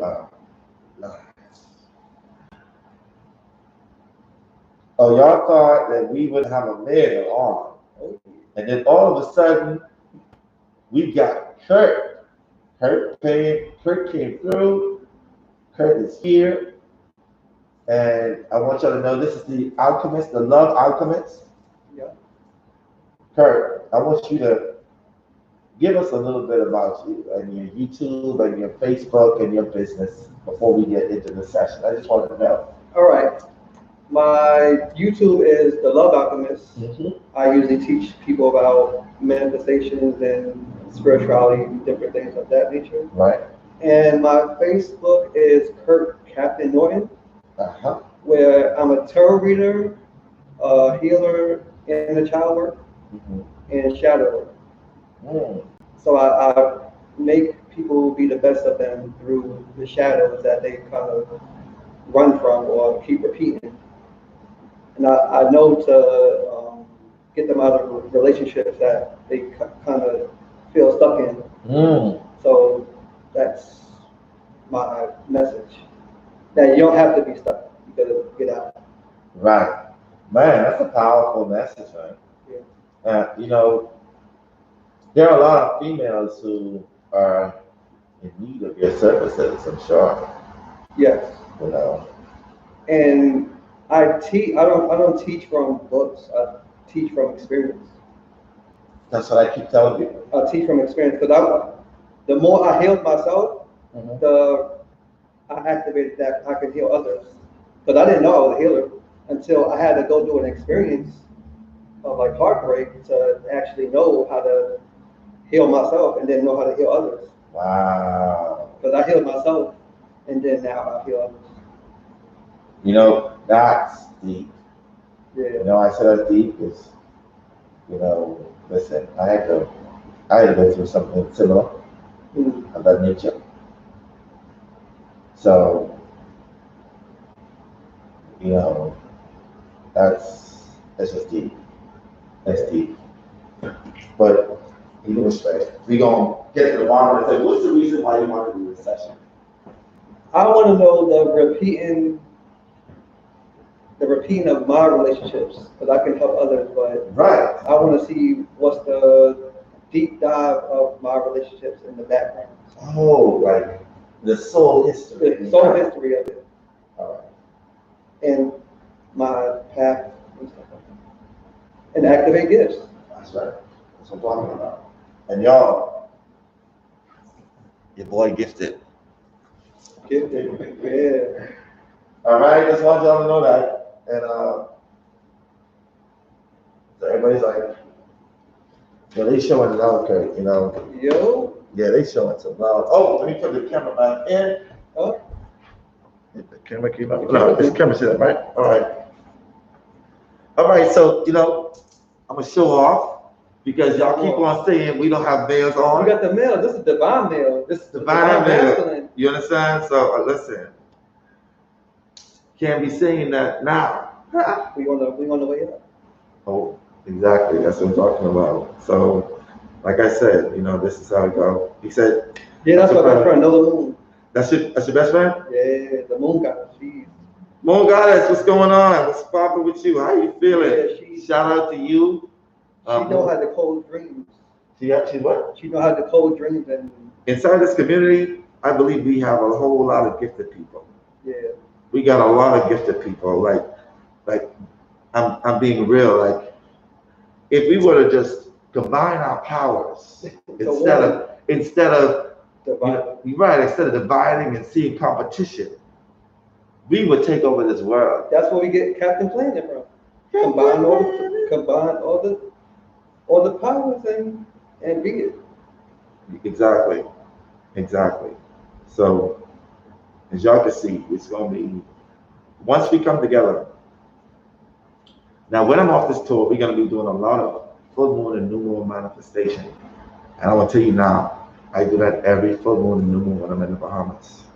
Nice. Oh, y'all thought that we would have a male on. And then all of a sudden, we got Kurt. Kurt came through. Kurt is here. And I want y'all to know this is the alchemist, the love alchemist. Yeah. Kurt, I want you to give us a little bit about you and your YouTube and your Facebook and your business before we get into the session. I just want to know. All right. My YouTube is The Love Alchemist. I usually teach people about manifestations and spirituality, different things of that nature. Right. And my Facebook is Kurt Captain Norton, where I'm a tarot reader, a healer, and a child work, and shadow work. So I make people be the best of them through the shadows that they kind of run from or keep repeating. And I know to get them out of relationships that they kind of feel stuck in. So that's my message. That you don't have to be stuck. You gotta get out. Right. Man, that's a powerful message, man. Yeah. You know, there are a lot of females who are in need of your services, I'm sure. Yes. You know. And I don't teach from books. I teach from experience. That's what I keep telling people. I teach from experience because the more I healed myself, I activated that I could heal others. Because I didn't know I was a healer until I had to go do an experience of like heartbreak to actually know how to heal myself and then know how to heal others. Wow. Because I healed myself and then now I heal others. You know, that's deep. Yeah. You know, I said that's deep because, you know, listen, I had to go through something similar of that nature. So, you know, that's just deep. That's deep. But you know, we're gonna get to the bottom and say, what's the reason why you want to do this session? I want to know the repeating of my relationships, because I can help others, but right. I want to see what's the deep dive of my relationships in the background. Oh, like the soul history. The soul history of it. All right. And my path and stuff like that. And activate gifts. That's right. That's what I'm talking about. And y'all, your boy gifted. Gifted, yeah. All right, just want y'all to know that. And so everybody's like, yeah, they showing love, Kurt, you know. Yo. Yeah, they showing some love. Oh, let me put the camera back in. Oh. The camera came up. No, this camera set up, right? All right. All right, so, you know, I'm going to show off because y'all keep on saying we don't have males on. You got the male. This is divine male. This is divine male. You understand? So, listen. Can't be saying that now. We on the way up. Oh, exactly. That's what I'm talking about. So, like I said, you know, this is how it goes. He said, yeah, that's my best friend. Know the moon. That's your best friend? Yeah, the moon goddess. Moon goddess, what's going on? What's popping with you? How you feeling? Yeah, shout out to you. She know how to code dreams. She what? She know how to code dreams. And inside this community, I believe we have a whole lot of gifted people. Yeah. We got a lot of gifted people. Like I'm being real. Like if we were to just combine our powers instead of dividing and seeing competition, we would take over this world. That's where we get Captain Planet from. Combine all the powers and be it. Exactly. So as y'all can see, it's gonna be once we come together. Now, when I'm off this tour, we're gonna be doing a lot of full moon and new moon manifestation. And I want to tell you now, I do that every full moon and new moon when I'm in the Bahamas.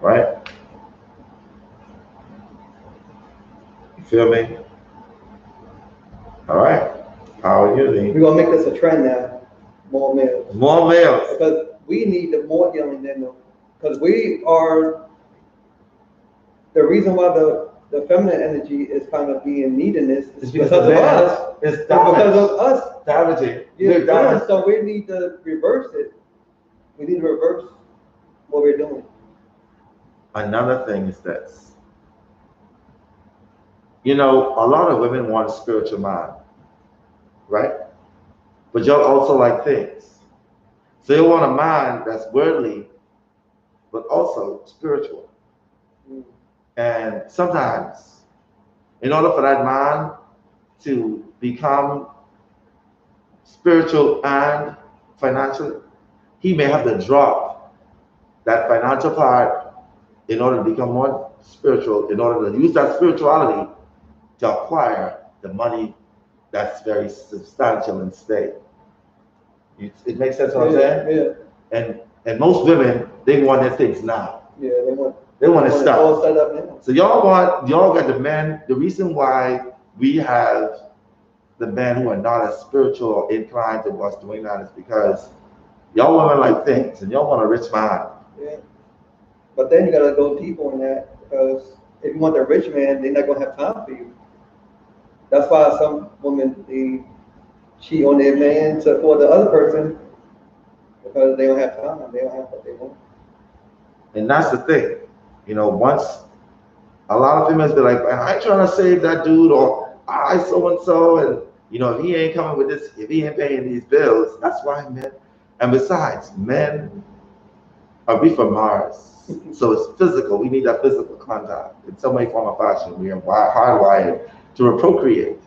Right? You feel me? All right. How are you, Lee? We're gonna make this a trend now. More males. More males. Because we need the more healing than them, because we are the reason why the feminine energy is kind of being needed in this is because of us. It's because of us damaging. Yeah, so we need to reverse it. We need to reverse what we're doing. Another thing is this. You know, a lot of women want a spiritual mind, right? But y'all also like things. So you want a mind that's worldly, but also spiritual. And sometimes, in order for that mind to become spiritual and financial, he may have to drop that financial part in order to become more spiritual, in order to use that spirituality to acquire the money that's very substantial and stay. It makes sense what I'm saying? Yeah. And most women, they want their things now. Yeah, they want it stuff. All set up now. So y'all got the men. The reason why we have the men who are not as spiritual or inclined to us doing that is because y'all women like things and y'all want a rich man. Yeah. But then you gotta go deep on that, because if you want a rich man, they're not gonna have time for you. That's why some women, they cheat on their man for the other person, because they don't have time. They don't have what they want. And that's the thing. You know, once a lot of females be like, I ain't trying to save that dude, or I so-and-so, and you know, if he ain't coming with this, if he ain't paying these bills, that's why men, and besides, men are we from Mars. So it's physical. We need that physical contact in some way, form, or fashion. We are hardwired to procreate.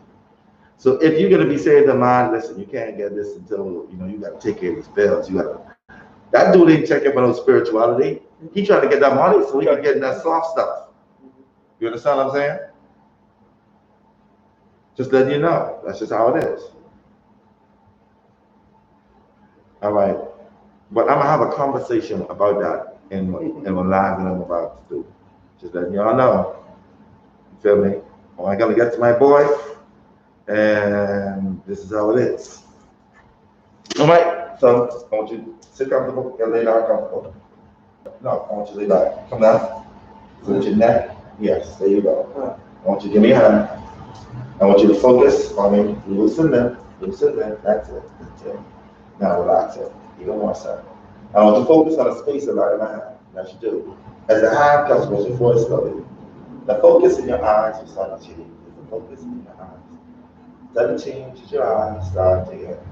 So if you're gonna be saved in mind, listen, you can't get this until you know you gotta take care of these bills. You gotta. That dude ain't checking for no spirituality. He trying to get that money so he can get that soft stuff. You understand what I'm saying? Just letting you know. That's just how it is. All right. But I'm gonna have a conversation about that in my live that I'm about to do. Just letting y'all know. You feel me? Well, I gotta get to my boy, and this is how it is. All right. So I want you to sit comfortable, get laid out comfortable. No, I want you to lay back. Come down. With your neck. Yes, there you go. I want you to give me a hand. I want you to focus on me. Loosen them. Loosen them. That's it. That's it. Now relax it. Even more so. I want you to focus on the space around my hand. As you do. As the hand comes with your voice slowly. The focus in your eyes will start to change. The focus in your eyes. Sudden change as your eyes start to get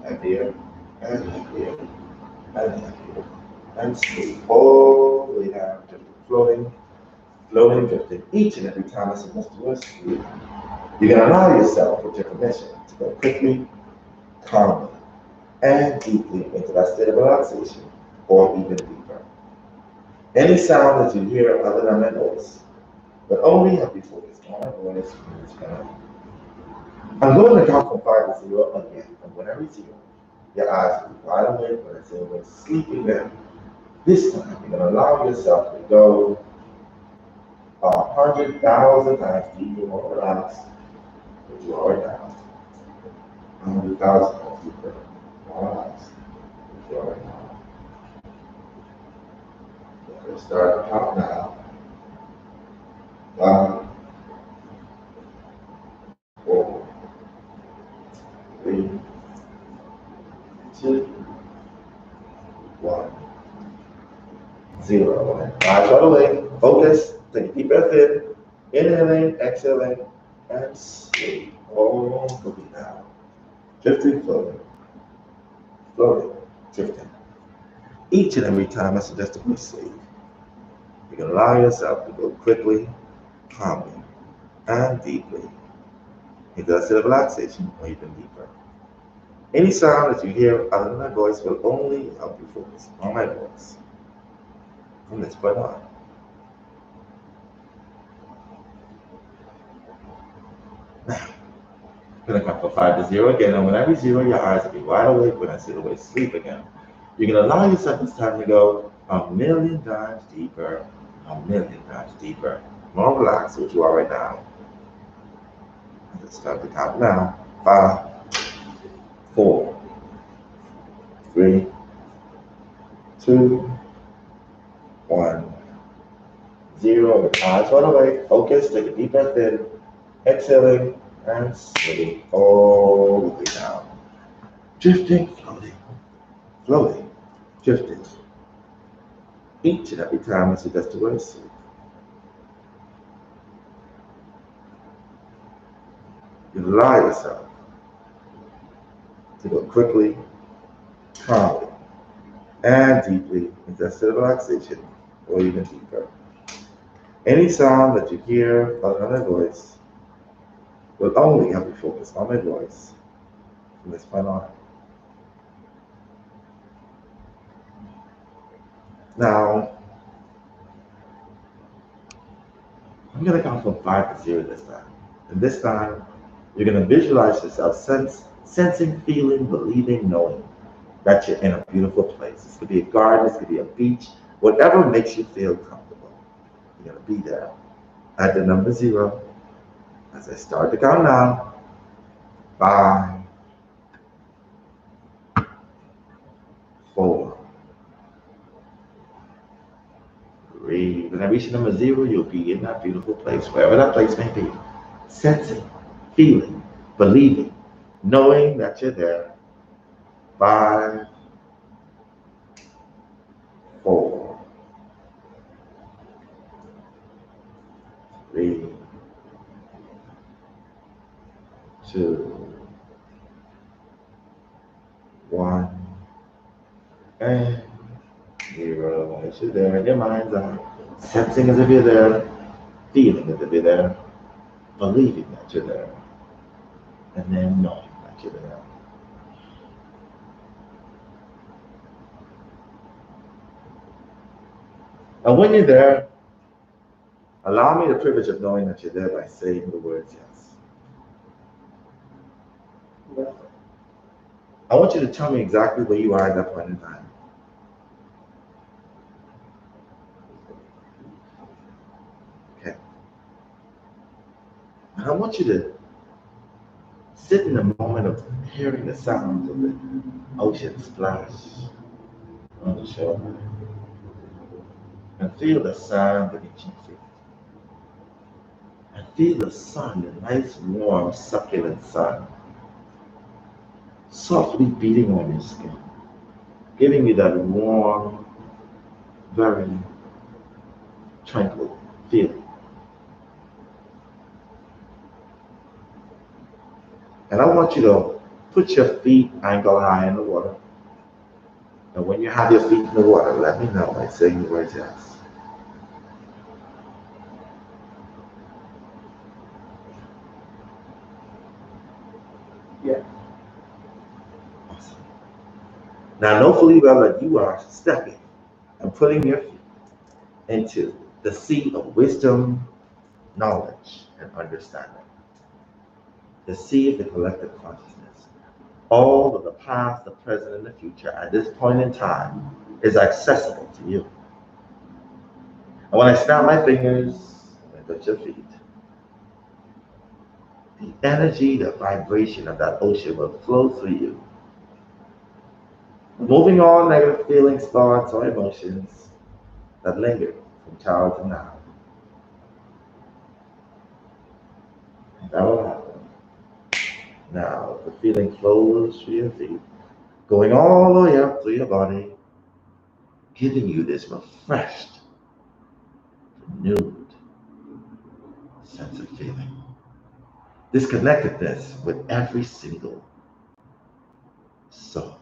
heavier and heavier and heavier. And sleep all the way down, just floating, drifting. Each and every time I suggest you are sleep, you can allow yourself, with your permission, to go quickly, calmly, and deeply into that state of relaxation, or even deeper. Any sound that you hear other than my voice, but only have you focused on my voice. I'm going to count from 5 to 0 again, and when I reach 0, your eyes will be wide awake when I say we're sleeping there. This time, you're going to allow yourself to go 100,000 times deeper, more relaxed, but you are now. 100,000 times deeper, more relaxed, but you are now. Let's start the count now. 5, 4, 3, 2, 1, 0. Eyes right away. Focus. Take a deep breath in. Inhaling, exhaling, and sleep. All the way down. Drifting, floating, drifting. Each and every time I suggest you sleep, you can allow yourself to go quickly, calmly, and deeply into a state of relaxation or even deeper. Any sound that you hear other than my voice will only help you focus on my voice. From this point on. Now, I'm going to count from 5 to 0 again, and when I reach 0, your eyes will be wide awake when I say the word sleep again. You can allow yourself this time to go 1,000,000 times deeper, 1,000,000 times deeper. More relaxed, which you are right now. Let's start the count now. 5, 4, 3, 2, 1, 0. With eyes wide awake. Focus. Take a deep breath in. Exhaling and sitting all the way down. Drifting, floating, drifting. Each and every time as you get to go sleep. You allow yourself to go quickly, calmly, and deeply into a state of relaxation, or even deeper. Any sound that you hear other than my voice will only have you focus on my voice from this point on. Now, I'm going to count from 5 to 0 this time. And this time, you're going to visualize yourself sensing, feeling, believing, knowing that you're in a beautiful place. This could be a garden, this could be a beach, whatever makes you feel comfortable. You're going to be there at the number 0. As I start to count down, 5, 4, 3. When I reach number 0, you'll be in that beautiful place, wherever that place may be. Sensing, feeling, believing, knowing that you're there. 5, 4, 3, 2, 1, and 0. As you're there in your mind's eye, sensing as if you're there, feeling as if you're there, believing that you're there, and then knowing that you're there. And when you're there, allow me the privilege of knowing that you're there by saying the words yes. Yes. I want you to tell me exactly where you are at that point in time. Okay. And I want you to sit in the moment of hearing the sounds of the ocean splash on the shore and feel the sand beneath your feet. And feel the sun, the nice, warm, succulent sun, softly beating on your skin, giving you that warm, very tranquil feeling. And I want you to put your feet ankle high in the water. And when you have your feet in the water, let me know by saying the words yes. Yes. Awesome. Now know fully well that you are stepping and putting your feet into the sea of wisdom, knowledge, and understanding. The sea of the collective consciousness. All of the past, the present, and the future at this point in time is accessible to you. And when I snap my fingers and touch your feet, the energy, the vibration of that ocean will flow through you. Moving all negative feelings, thoughts, or emotions that linger from childhood to now. That will happen. Now, the feeling flows through your feet, going all the way up through your body, giving you this refreshed, renewed sense of feeling. This connectedness with every single soul.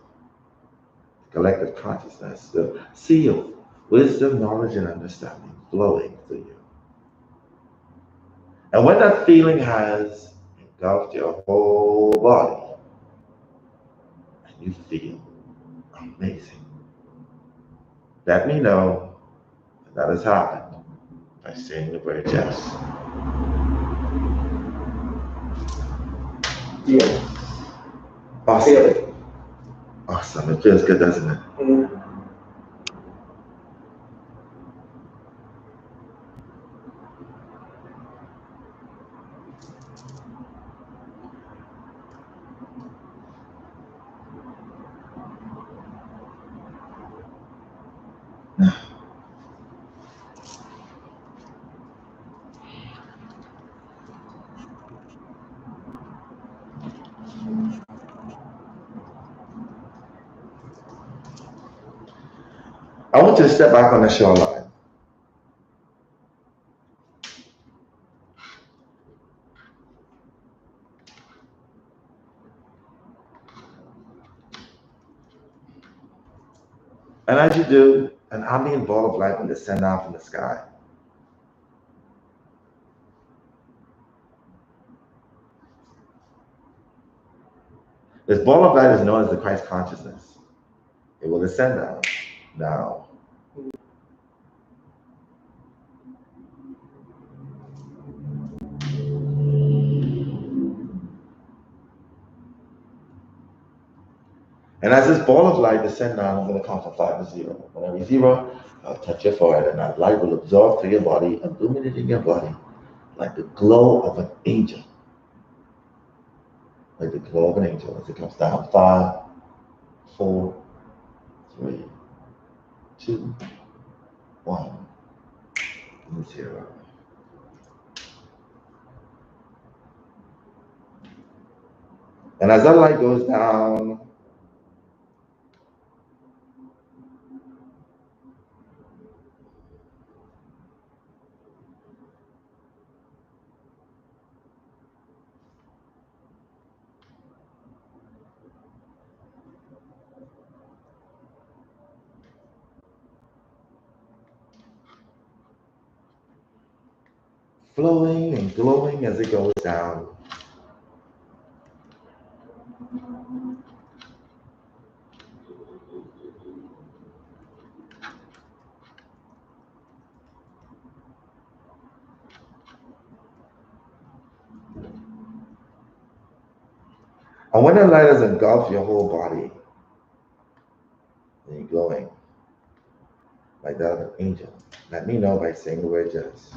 Collective consciousness, the sea of wisdom, knowledge, and understanding flowing through you. And when that feeling has engulfed your whole body, and you feel amazing, let me know that has happened by saying the word yes. Yes. Awesome. Awesome. It feels good, doesn't it? Mm-hmm. want you to step back on the shoreline. And as you do, an ambient ball of light will descend down from the sky. This ball of light is known as the Christ consciousness. It will descend down now. And as this ball of light descends down, I'm going to count from 5 to 0. When I reach 0, I'll touch your forehead, and that light will absorb through your body, illuminating your body like the glow of an angel. Like the glow of an angel as it comes down. 5, 4, 3, 2, 1, 0. And as that light goes down, flowing and glowing as it goes down. And when the light has engulfed your whole body, and you're glowing like that of an angel, let me know by saying the word yes.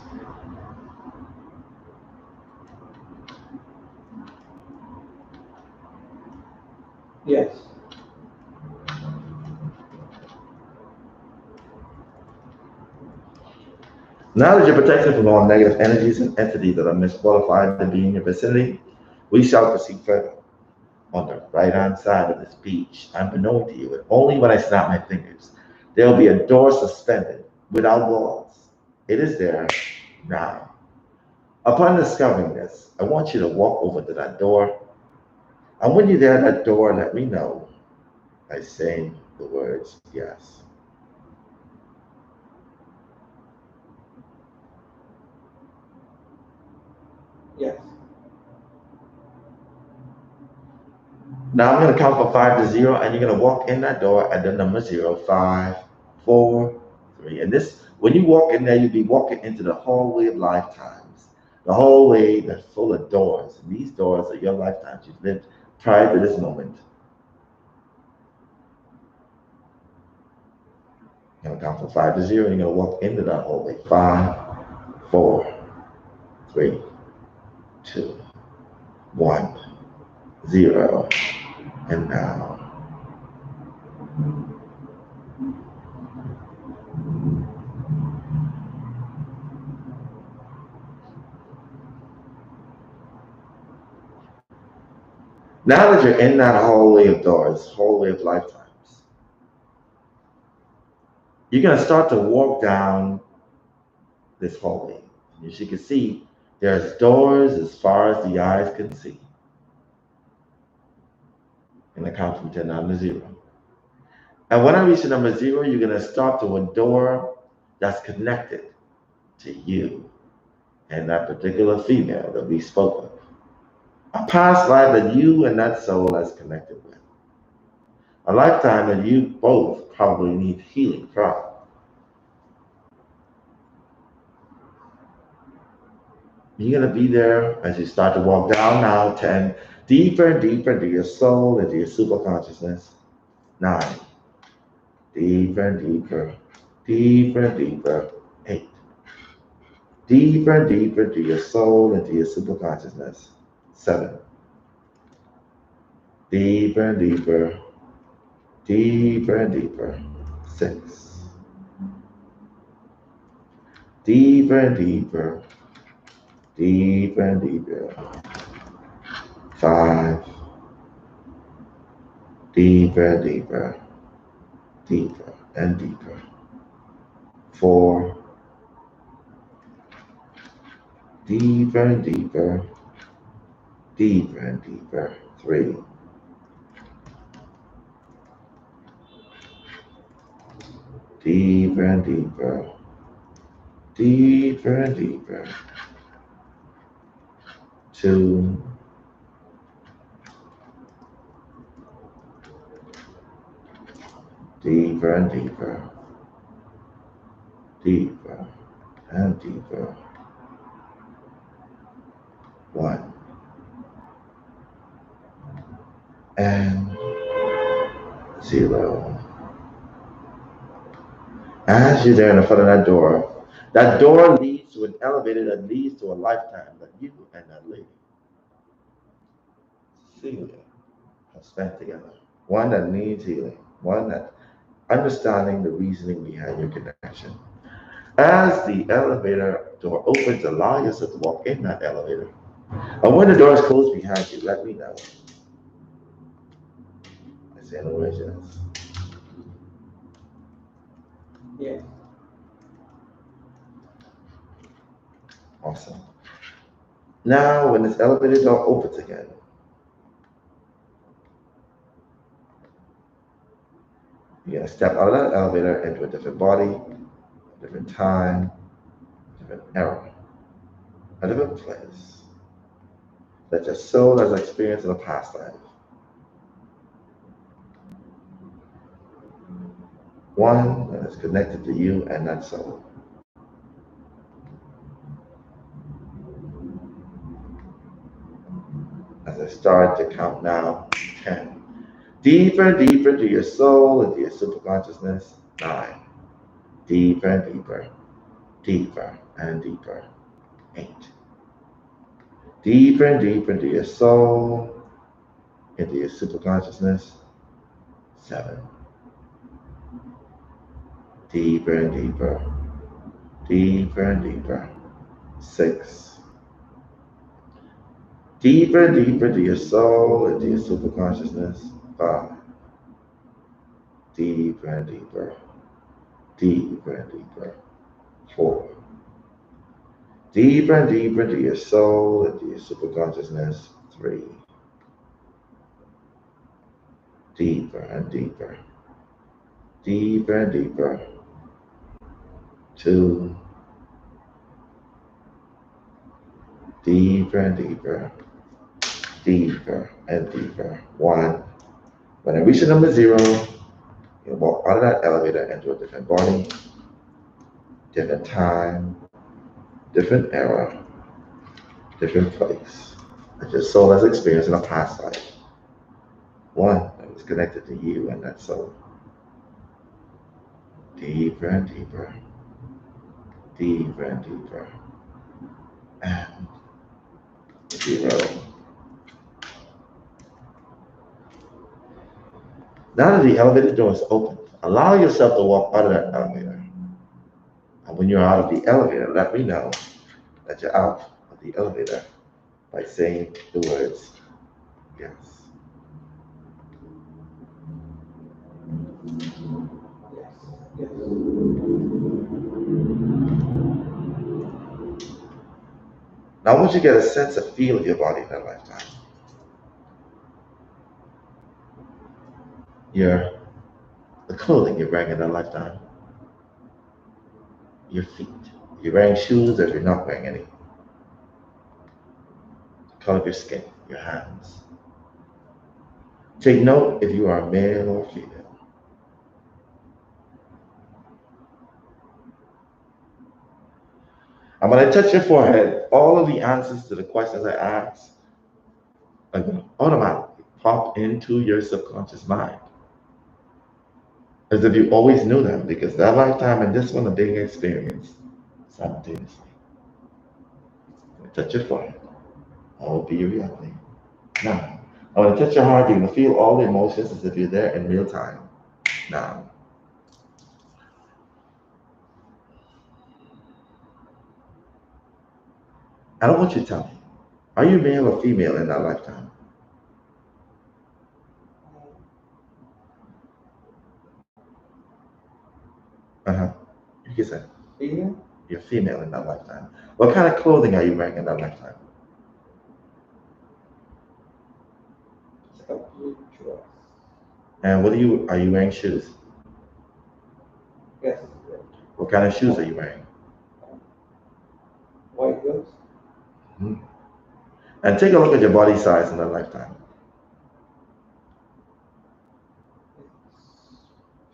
Yes. Now that you're protected from all negative energies and entities that are misqualified to be in your vicinity, we shall proceed further. On the right-hand side of this beach, unbeknown to you, and only when I snap my fingers, there will be a door suspended without walls. It is there now. Upon discovering this, I want you to walk over to that door. And when you're there at that door, let me know by saying the words yes. Yes. Now I'm going to count from 5 to 0, and you're going to walk in that door at the number 0, 5, 4, 3. And this, when you walk in there, you'll be walking into the hallway of lifetimes. The hallway that's full of doors. And these doors are your lifetimes you've lived prior to this moment. You're going to count from 5 to 0, and you're going to walk into that hallway. 5, 4, 3, 2, 1, 0. And now. Now that you're in that hallway of doors, hallway of lifetimes, you're going to start to walk down this hallway. As you can see, there's doors as far as the eyes can see. And I count from 10 down to 0. And when I reach the number 0, you're going to start to a door that's connected to you and that particular female that we spoke of. A past life that you and that soul has connected with. A lifetime that you both probably need healing from. You're going to be there as you start to walk down now, 10, deeper and deeper into your soul, into your super consciousness. 9, deeper and deeper, deeper and deeper. 8, deeper and deeper into your soul, into your super consciousness. 7, deeper and deeper, deeper and deeper. 6, deeper and deeper, deeper and deeper. 5, deeper and deeper, deeper and deeper. 4, deeper and deeper, deeper and deeper, 3, deeper and deeper, deeper and deeper, 2, deeper and deeper, deeper and deeper, 1, and 0. As you're there in the front of that door leads to an elevator that leads to a lifetime that you and that lady, Celia, have spent together. One that needs healing, one that understanding the reasoning behind your connection. As the elevator door opens, allow yourself to walk in that elevator. And when the door is closed behind you, let me know. I say no words, yes. Yeah. Awesome. Now, when this elevator door opens again, you're going to step out of that elevator into a different body, a different time, a different era, a different place that your soul has experienced in a past life. One that is connected to you and that soul. As I start to count now, 10. Deeper and deeper into your soul, into your superconsciousness, 9. Deeper and deeper, deeper and deeper, 8. Deeper and deeper into your soul, into your superconsciousness, 7. Deeper and deeper, deeper and deeper, 6. Deeper and deeper into your soul, into your superconsciousness, 5. Deeper and deeper, deeper and deeper, 4. Deeper and deeper into your soul, into your superconsciousness, 3. Deeper and deeper, deeper and deeper, 2. Deeper and deeper, deeper and deeper, 1. When I reach the number 0, you walk out of that elevator into a different body, different time, different era, different place that your soul has experienced in a past life. One that was connected to you and that soul. Deeper and deeper, deeper and deeper, and 0. Now that the elevator door is open, allow yourself to walk out of that elevator. And when you're out of the elevator, let me know that you're out of the elevator by saying the words, yes. Yes. Now I want you to get a sense of feel of your body in that lifetime. The clothing you're wearing in that lifetime. Your feet. You're wearing shoes or if you're not wearing any. The color of your skin, your hands. Take note if you are male or female. And when I touch your forehead, all of the answers to the questions I ask are going to automatically pop into your subconscious mind. As if you always knew them, because that lifetime and this one are being experienced simultaneously. When I touch your forehead, all will be your reality. Now, I want to touch your heart, you're going to feel all the emotions as if you're there in real time. Now. I don't want you to tell me, are you male or female in that lifetime? You Yes, sir. Female? You're female in that lifetime. What kind of clothing are you wearing in that lifetime? It's a blue dress. And what are you wearing shoes? Yes. What kind of shoes are you wearing? White heels. Mm-hmm. And take a look at your body size in that lifetime.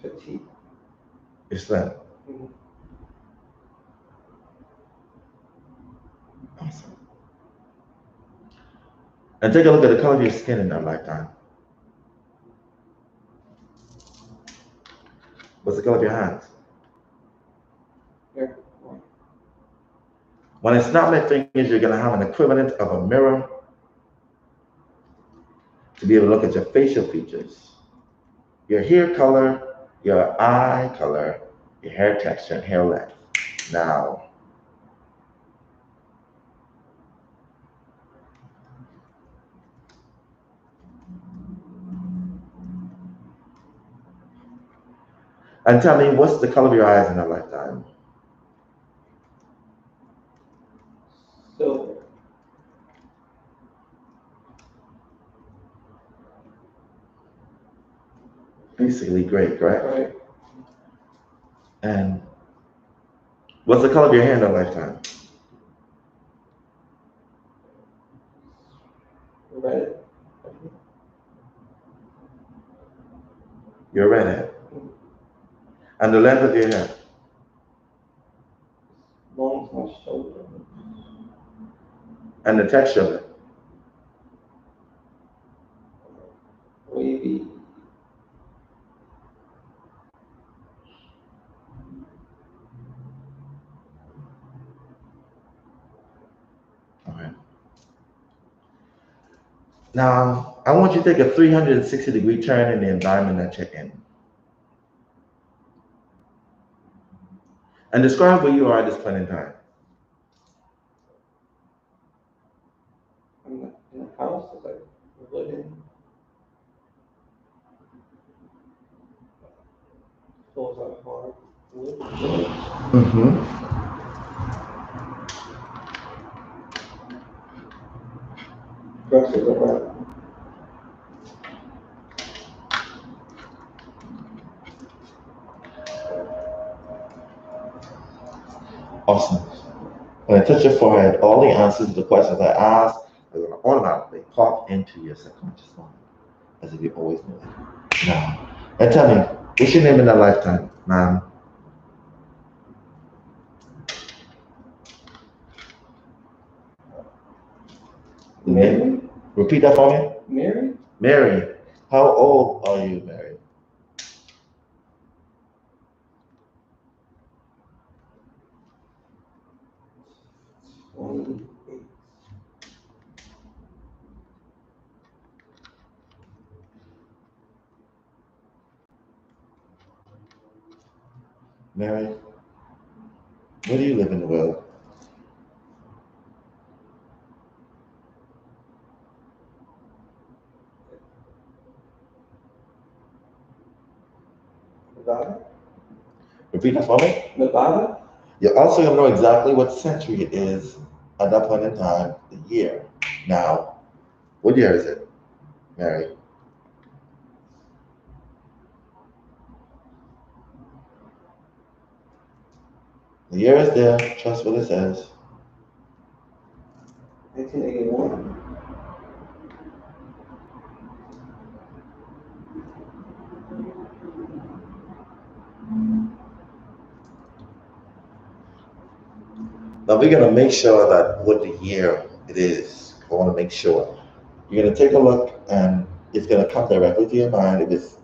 Petite. It's slim. Mm-hmm. Awesome. And take a look at the color of your skin in that lifetime. What's the color of your hands? Yeah. When I snap my fingers, you're going to have an equivalent of a mirror to be able to look at your facial features, your hair color, your eye color, your hair texture, and hair length. Now, and tell me, what's the color of your eyes in that lifetime? Silver. Basically gray, correct? Right. And what's the color of your hair in that lifetime? Red. You're a redhead. And the length of your hair? Long as my shoulder. And the texture of it? Wavy. Okay. Now, I want you to take a 360-degree turn in the environment that you're in. And describe where you are at this point in time. I'm in a house that I live in. Floors are hard wood. Mm-hmm. Dresses are red. Awesome. When I touch your forehead, all the answers to the questions I asked are going to automatically pop into your subconscious mind, as if you always knew it. Now, and tell me, what's your name in that lifetime, ma'am? Mary? Repeat that for me. Mary? Mary. How old are you, Mary? Mary, where do you live in the world? Nevada? Repeat that for me. Nevada? You're also going to know exactly what century it is at that point in time, the year. Now, what year is it, Mary? The year is there. Trust what it says. 1981. Now we're going to make sure that what the year it is. I want to make sure. You're going to take a look and it's going to come directly to your mind if it's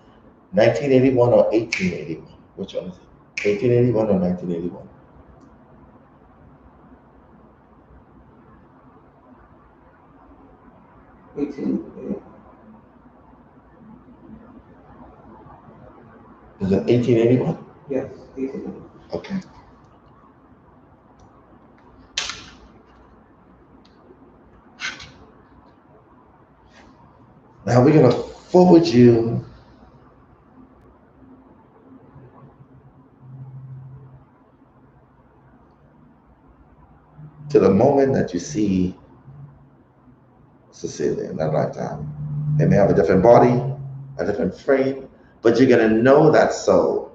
1981 or 1881. Which one is it? 1881 or 1981? Is it 1881? Yes, 1881. Okay. Now we're going to forward you to the moment that you see Cecilia in that lifetime. They may have a different body, a different frame, but you're going to know that soul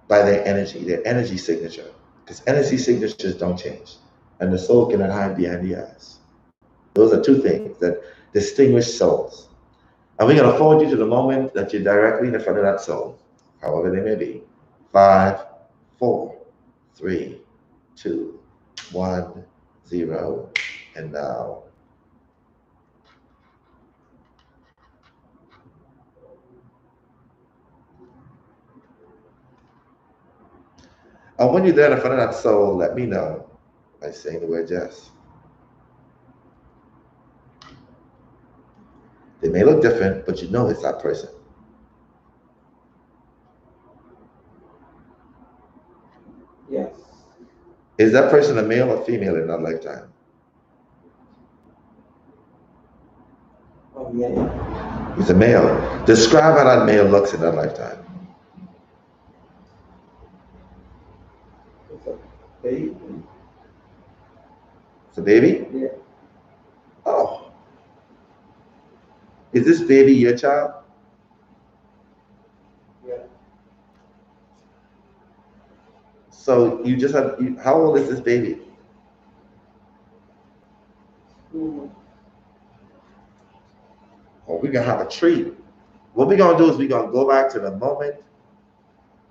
by their energy signature. Because energy signatures don't change. And the soul cannot hide behind the eyes. Those are two things that distinguish souls. And we're going to forward you to the moment that you're directly in front of that soul, however they may be. 5, 4, 3, 2, 1, 0, and now. And when you're there in front of that soul, let me know by saying the word yes. They may look different, but you know it's that person. Yes. Is that person a male or female in that lifetime? Oh, yeah. He's a male. Describe how that male looks in that lifetime. It's a baby. It's a baby? Yeah. Oh. Is this baby your child? Yeah. So you just have, how old is this baby? Mm-hmm. Oh, we're going to have a treat. What we're going to do is we're going to go back to the moment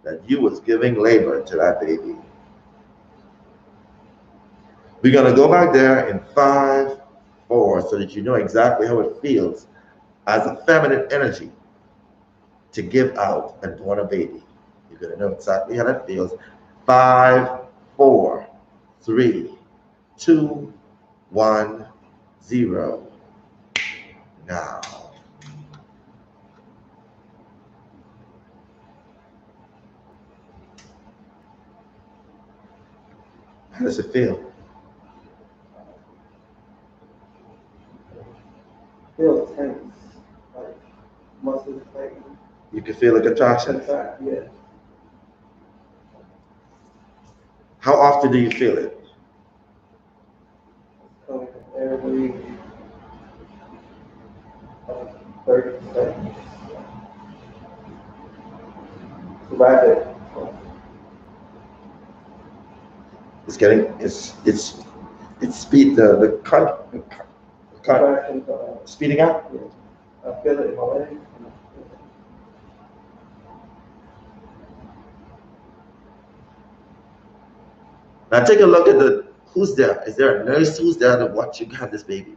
that you was giving labor to that baby. We're going to go back there in 5, 4, so that you know exactly how it feels as a feminine energy to give out and born a baby. You're going to know exactly how that feels. 5, 4, 3, 2, 1, 0. Now. How does it feel? Feels tense. Like muscles tighten. You can feel a contraction. Yeah. How often do you feel it? Every 30 seconds. Rapid. It's getting, it's speed, the cut, speeding up? Yeah. I feel it in my legs. Now take a look at who's there. Is there a nurse who's there to watch you have this baby?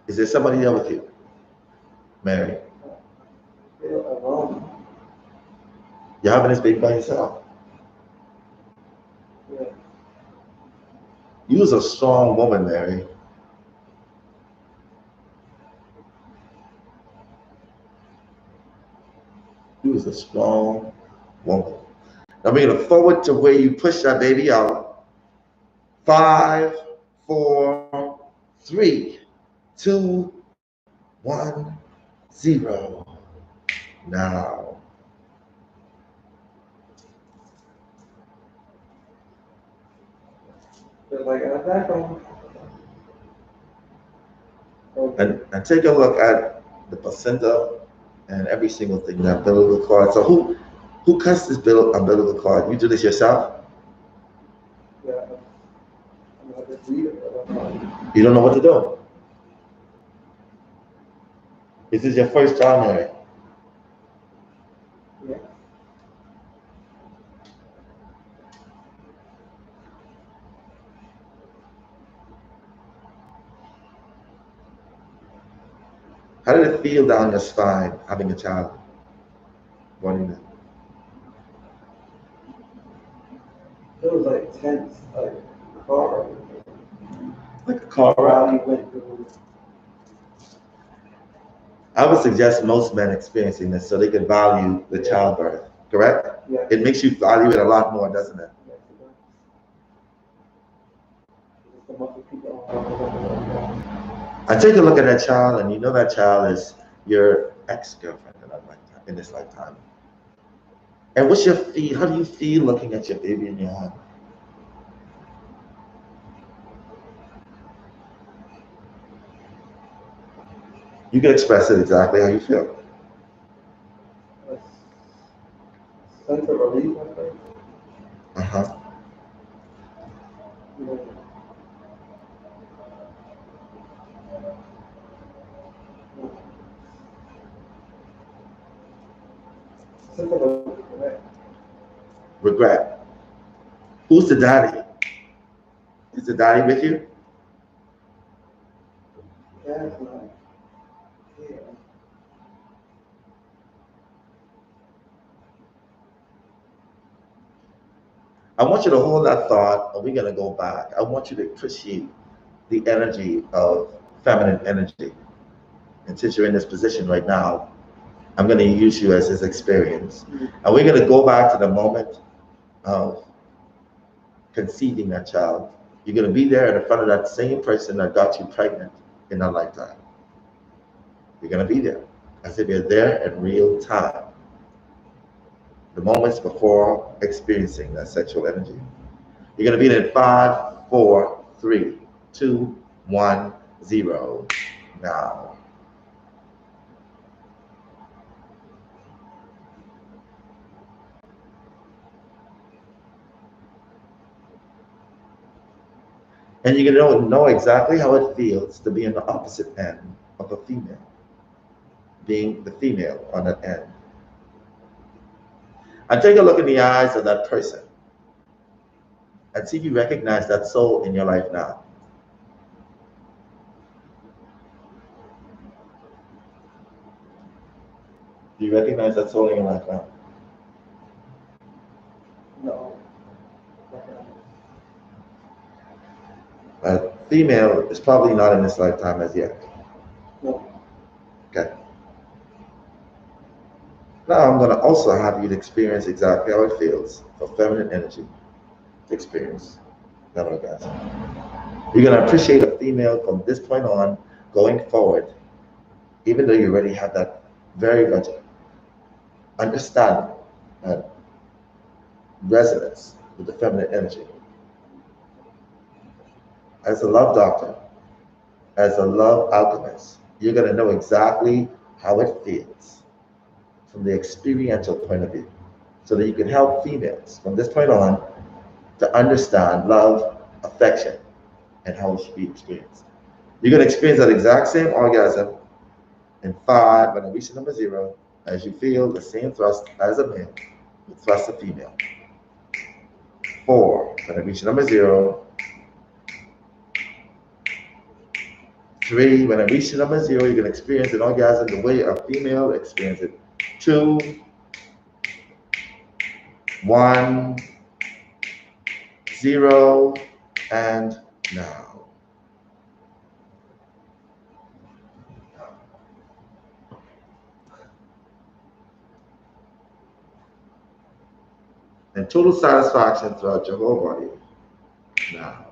Is there somebody there with you? Mary? I feel alone. You're having this baby by yourself? Yeah. You was a strong woman, Mary. You was a strong woman. Now we're gonna forward to where you push that baby out. 5, 4, 3, 2, 1, 0. Now. Feels like I'm back home. And take a look at the placenta and every single thing, that umbilical cord. So who cuts this umbilical cord? You do this yourself? Yeah. I'm not just read it. You don't know what to do? This is your first child, Mary? Yeah. How did it feel down your spine having a child? Wanting that? It was like tense, like a car. Like a car ride? Went through. I would suggest most men experiencing this so they can value the childbirth, correct? Yeah. It makes you value it a lot more, doesn't it? Yes, it does. I take a look at that child, and you know that child is your ex-girlfriend in this lifetime. And what's your feel? How do you feel looking at your baby in your hand? You can express it exactly how you feel. Sense of relief, I think. Uh-huh. Sense of regret. Regret. Who's the daddy? Is the daddy with you? That's not. Yeah. I want you to hold that thought, and we're going to go back. I want you to appreciate the energy of feminine energy. And since you're in this position right now, I'm going to use you as his experience. And we're going to go back to the moment of conceiving that child. You're going to be there in front of that same person that got you pregnant in that lifetime. You're going to be there as if you're there in real time. The moments before experiencing that sexual energy. You're going to be there in 5, 4, 3, 2, 1, 0. Now. And you're going to know exactly how it feels to be on the opposite end of a female, being the female on that end. And take a look in the eyes of that person and see if you recognize that soul in your life now. Do you recognize that soul in your life now? No. A female is probably not in this lifetime as yet. No. Okay. Now I'm going to also have you to experience exactly how it feels for feminine energy to experience that orgasm. You're going to appreciate a female from this point on going forward, even though you already have that very much understanding and resonance with the feminine energy. As a love doctor, as a love alchemist, you're going to know exactly how it feels from the experiential point of view, so that you can help females from this point on to understand love, affection, and how it should be experienced. You're going to experience that exact same orgasm in 5 when I reach number 0, as you feel the same thrust as a male, the thrust of female. 4 when I reach number 0. 3 when I reach number 0, you're going to experience an orgasm the way a female experiences it. 2, 1, 0, and now. And total satisfaction throughout your whole body. Now.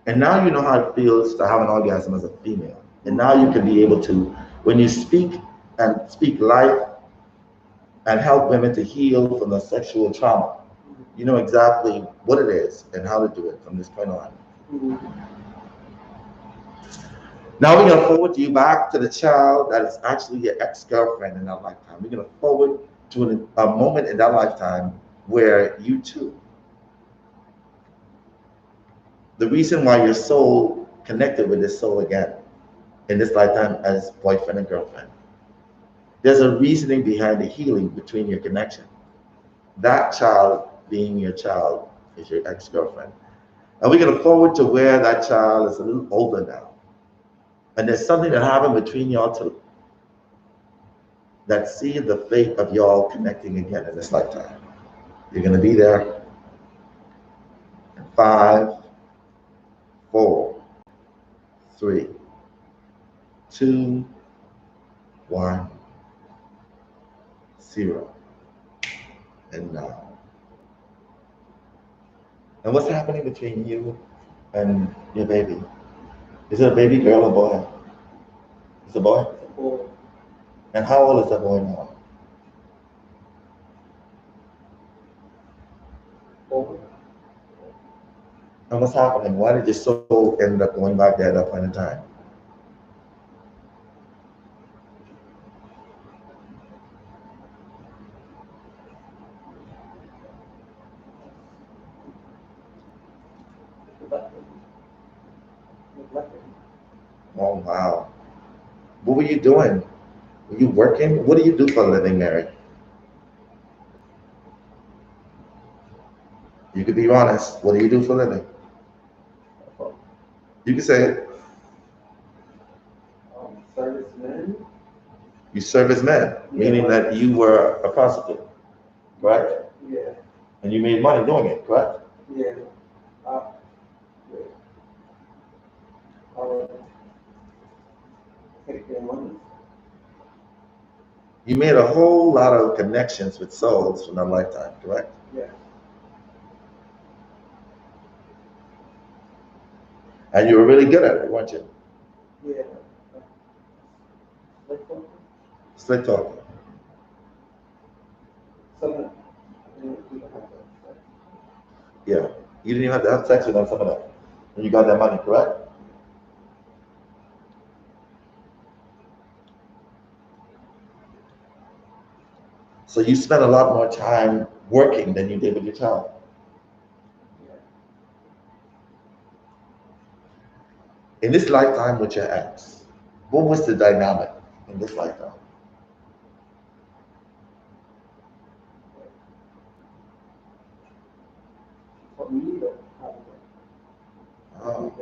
And now you know how it feels to have an orgasm as a female. And now you can be able to, when you speak and speak life and help women to heal from the sexual trauma, you know exactly what it is and how to do it from this point on. Now we're going to forward you back to the child that is actually your ex-girlfriend in that lifetime. We're going to forward to a moment in that lifetime where you too, the reason why your soul connected with this soul again in this lifetime as boyfriend and girlfriend. There's a reasoning behind the healing between your connection. That child being your child is your ex-girlfriend. And we're going to forward to where that child is a little older now. And there's something that happened between y'all two that sees the fate of y'all connecting again in this lifetime. You're going to be there in 5, 4, 3, 2, 1, 0. And now. And what's happening between you and your baby? Is it a baby girl or boy? It's a boy? It's a boy. And how old is that boy now? 4. And what's happening? Why did your soul end up going back there at that point in time? Oh, wow. What were you doing? Were you working? What do you do for a living, Mary? You could be honest. What do you do for a living? You can say it. Servicemen. You service men, meaning that you were a prostitute, correct? Yeah. And you made money doing it, correct? Yeah. I would take their money. You made a whole lot of connections with souls from that lifetime, correct? Yeah. And you were really good at it, weren't you? Yeah. Slick talking. Yeah. You didn't even have to have sex with them, some of them. And you got that money, correct? So you spent a lot more time working than you did with your child. In this lifetime with your ex, what was the dynamic in this lifetime? Oh.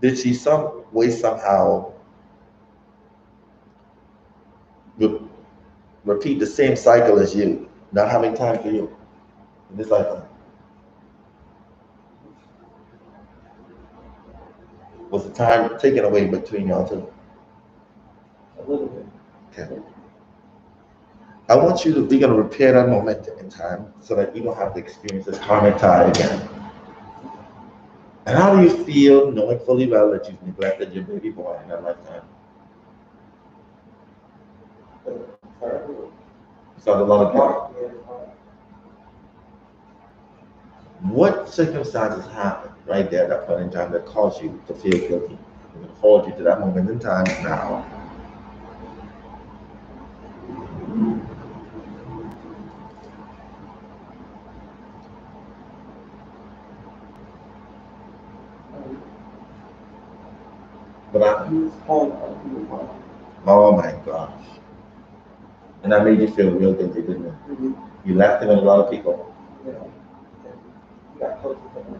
Did she some way somehow repeat the same cycle as you, not having time for you in this lifetime? Was the time taken away between y'all two? A little bit. Okay. I want you to be going to repair that moment in time so that you don't have to experience this karmic tie again. And how do you feel knowing fully well that you've neglected your baby boy in that lifetime? So a lot of guilt. What circumstances happened right there at that point in time that caused you to feel guilty? I'm going to hold you to that moment in time now. What happened? Oh my gosh. And that made you feel real guilty, didn't it? Mm-hmm. You left him with a lot of people. Yeah. You got close to him.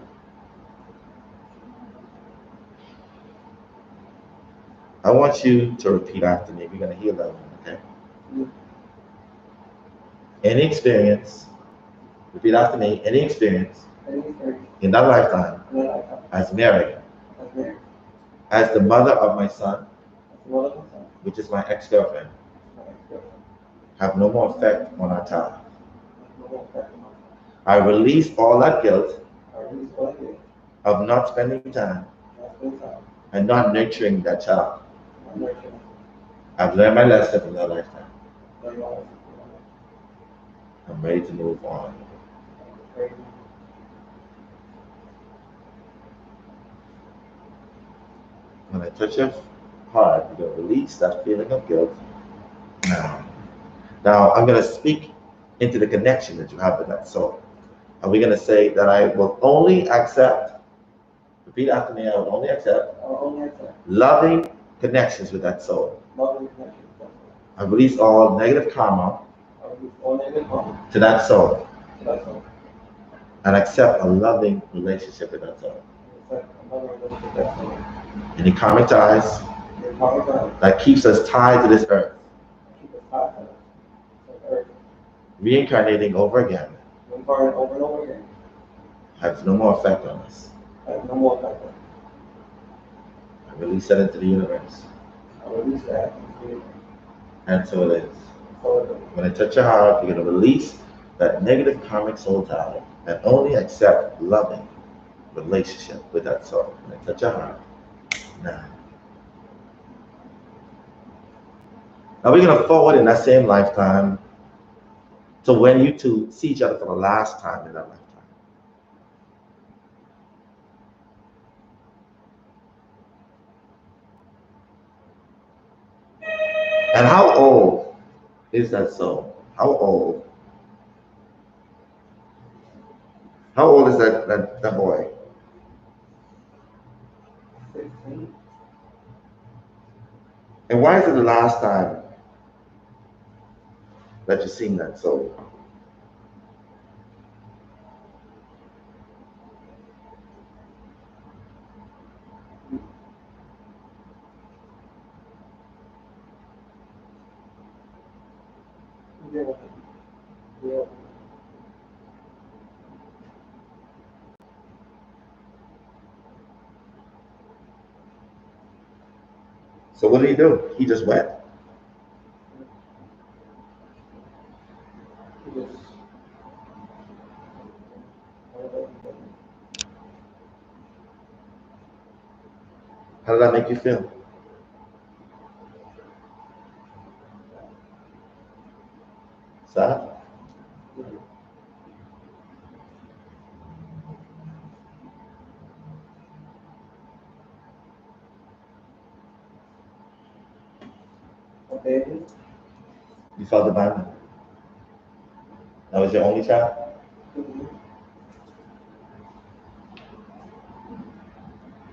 I want you to repeat after me. We're going to heal that one, okay? Mm-hmm. Any experience, repeat after me, any experience in that lifetime as Mary, as the mother of my son, which is my ex-girlfriend, have no more effect on our child. I release all that guilt of not spending time and not nurturing that child. I've learned my lesson in that lifetime. I'm ready to move on. When I touch your heart, you're going to release that feeling of guilt now. Now, I'm going to speak into the connection that you have with that soul. And we're going to say that I will only accept, repeat after me, I will only accept loving connections with that soul. I release all negative karma to that soul. And accept a loving relationship with that soul. Any karmic ties that keeps us tied to this earth, reincarnating over again, has no more effect on us. I release that into the universe. And so it is. When I touch your heart, you're going to release that negative karmic soul tie and only accept loving relationship with that soul. And it's touch your heart. Now we're going to forward in that same lifetime to when you two see each other for the last time in that lifetime. And how old is that soul? How old? How old is that boy? 16. And why is it the last time that you've seen that soul? Yeah. Yeah. So what did he do? He just went. How did that make you feel? Sad? Okay. You felt abandoned? That was your only child?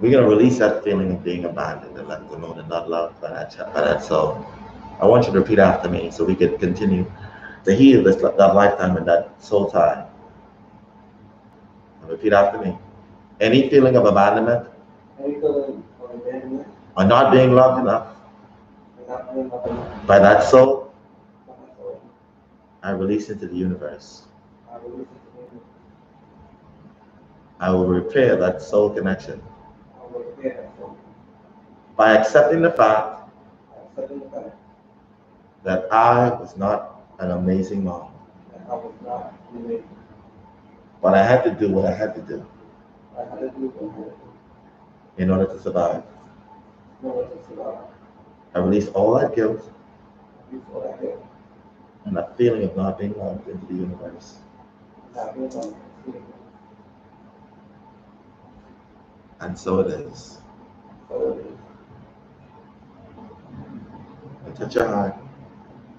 We're going to release that feeling of being abandoned and let them know they're not loved by that soul. I want you to repeat after me so we can continue to heal that lifetime and that soul tie. Repeat after me. Any feeling of abandonment? Any feeling of abandonment? Or not being loved enough by that soul? I release into the universe. I will repair that soul connection by accepting the fact that I was not an amazing mom. But I had to do what I had to do in order to survive. I release all that guilt and that feeling of not being loved into the universe. And so it is. And touch your heart.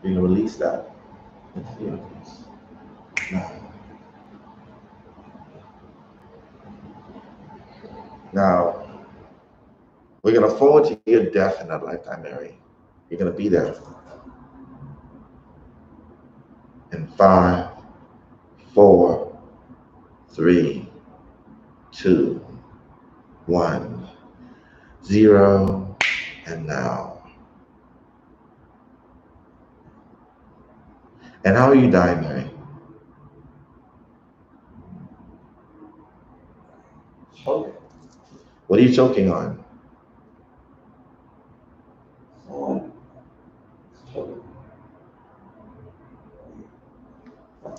You're going to release that into the universe. Now, we're going to forward to your death in that lifetime, Mary. You're going to be there. In 5, 4, 3, 2, 1, 0, and now. And how are you dying, Mary? Choking. What are you choking on?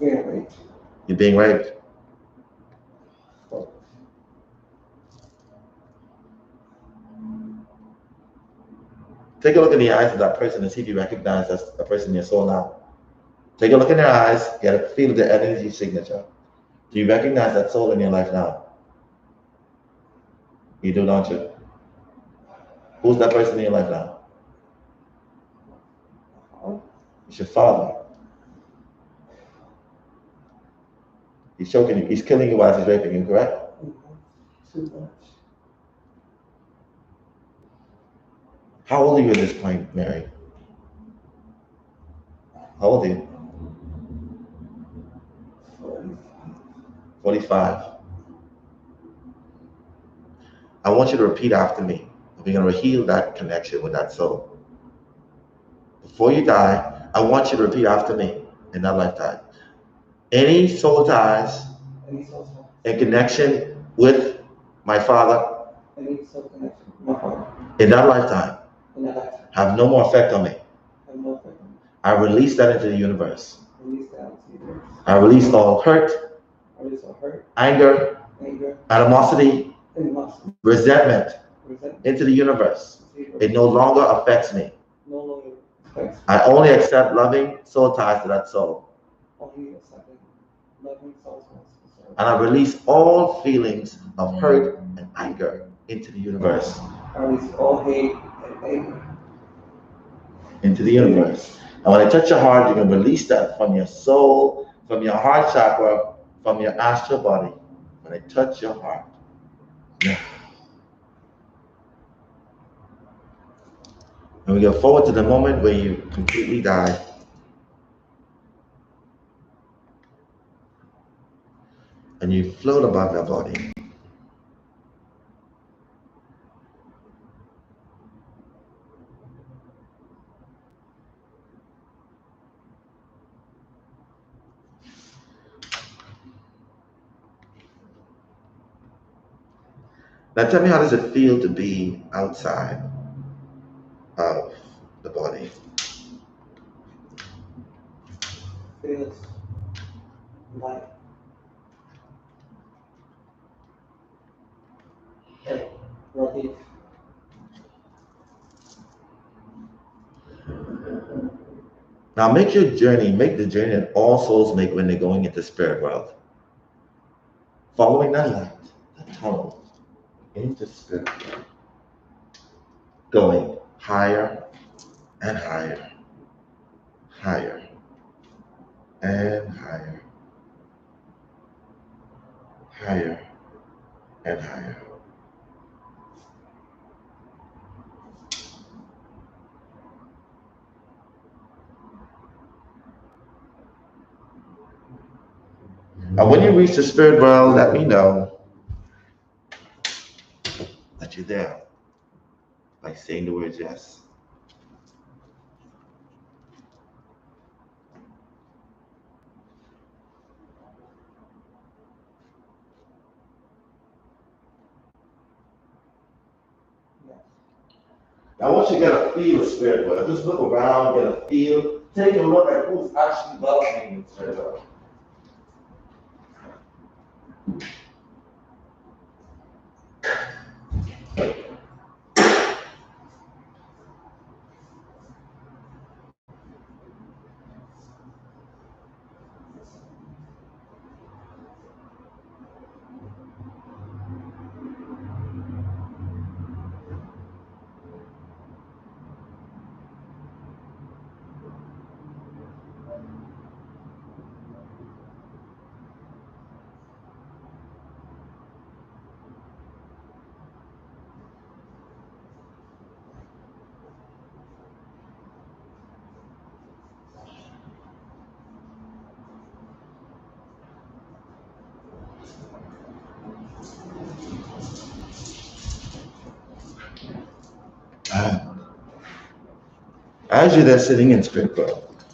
Being raped. You're being raped? Take a look in the eyes of that person and see if you recognize that's a person in your soul now. Take a look in their eyes, get a feel of their energy signature. Do you recognize that soul in your life now? You do, don't you? Who's that person in your life now? It's your father. He's choking you. He's killing you while he's raping you, correct? Too much. How old are you at this point, Mary? How old are you? 45. I want you to repeat after me. We're going to heal that connection with that soul. Before you die, I want you to repeat after me in that lifetime. Any soul ties in connection with my father in that lifetime have no more effect on me. I release that into the universe. I release all hurt, anger, animosity, resentment into the universe. It no longer affects me. I only accept loving soul ties to that soul. And I release all feelings of hurt and anger into the universe. I release all hate and anger into the universe. And when I touch your heart, you're going to release that from your soul, from your heart chakra, from your astral body. When I touch your heart. Yeah. And we go forward to the moment where you completely die. And you float above your body. Now tell me, how does it feel to be outside of the body? Feels light. Relief. Now make the journey that all souls make when they're going into spirit world. Following that light, the tunnel, into spirit world. Going higher and higher, higher and higher, higher and higher. And when you reach the spirit world, let me know that you're there by saying the words yes. I want you to get a feel of spirit world. Just look around, get a feel. Take a look at who's actually welcoming in spirit world. As you're there sitting in spirit world,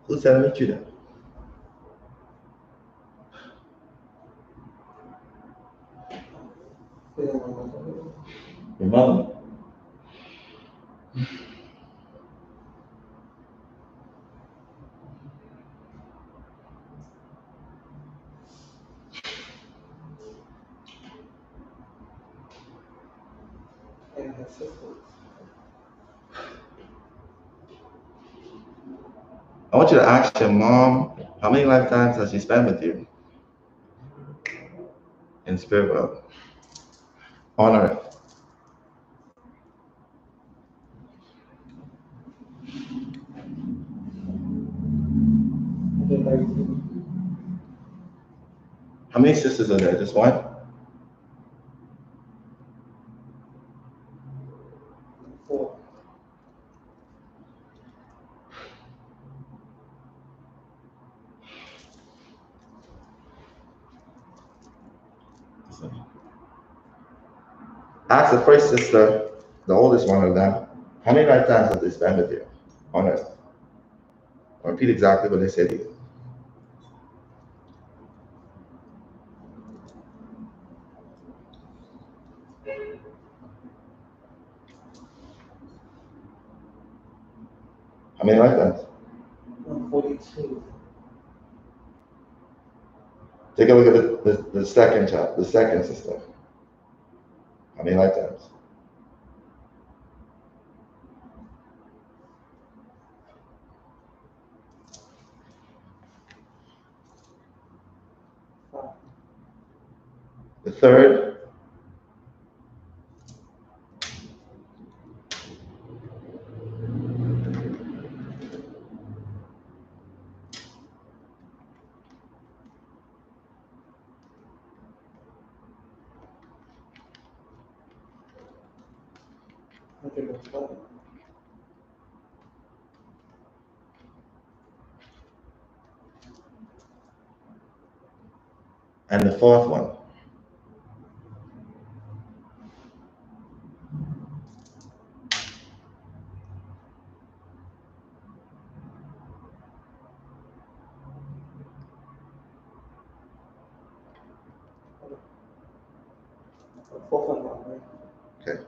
who's there to meet you there? Your mother. And her sisters. I want you to ask your mom, how many lifetimes has she spent with you in spirit world? Honor it. How many sisters are there? Just one? Four. Ask the first sister, the oldest one of them, how many lifetimes have they spent with you on earth? Repeat exactly what they said to you. many lifetimes? 42. Take a look at the second child, the second sister. How many lifetimes? The third. And the fourth one. Okay.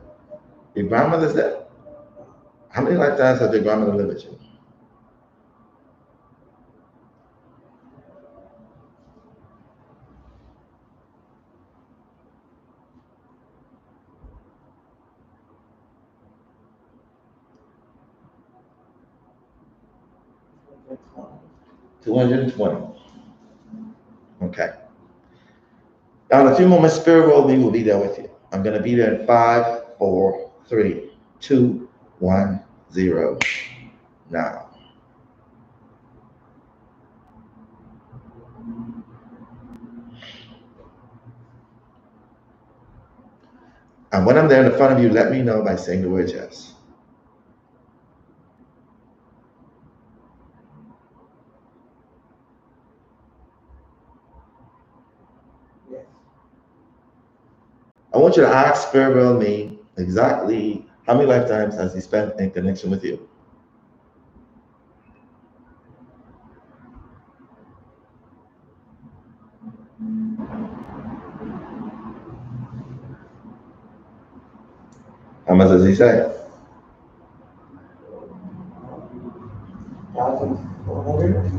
Your grandmother's dead. How many lifetimes has your grandmother lived with you? $220. 220. Okay. Now, in a few moments, Spirit World Me will be there with you. I'm going to be there in 5, 4, 3, 2, 1, 0. Now. And when I'm there in front of you, let me know by saying the word yes. Yes. I want you to ask Spirit World Me exactly how many lifetimes has he spent in connection with you. How much does he say? 1,400.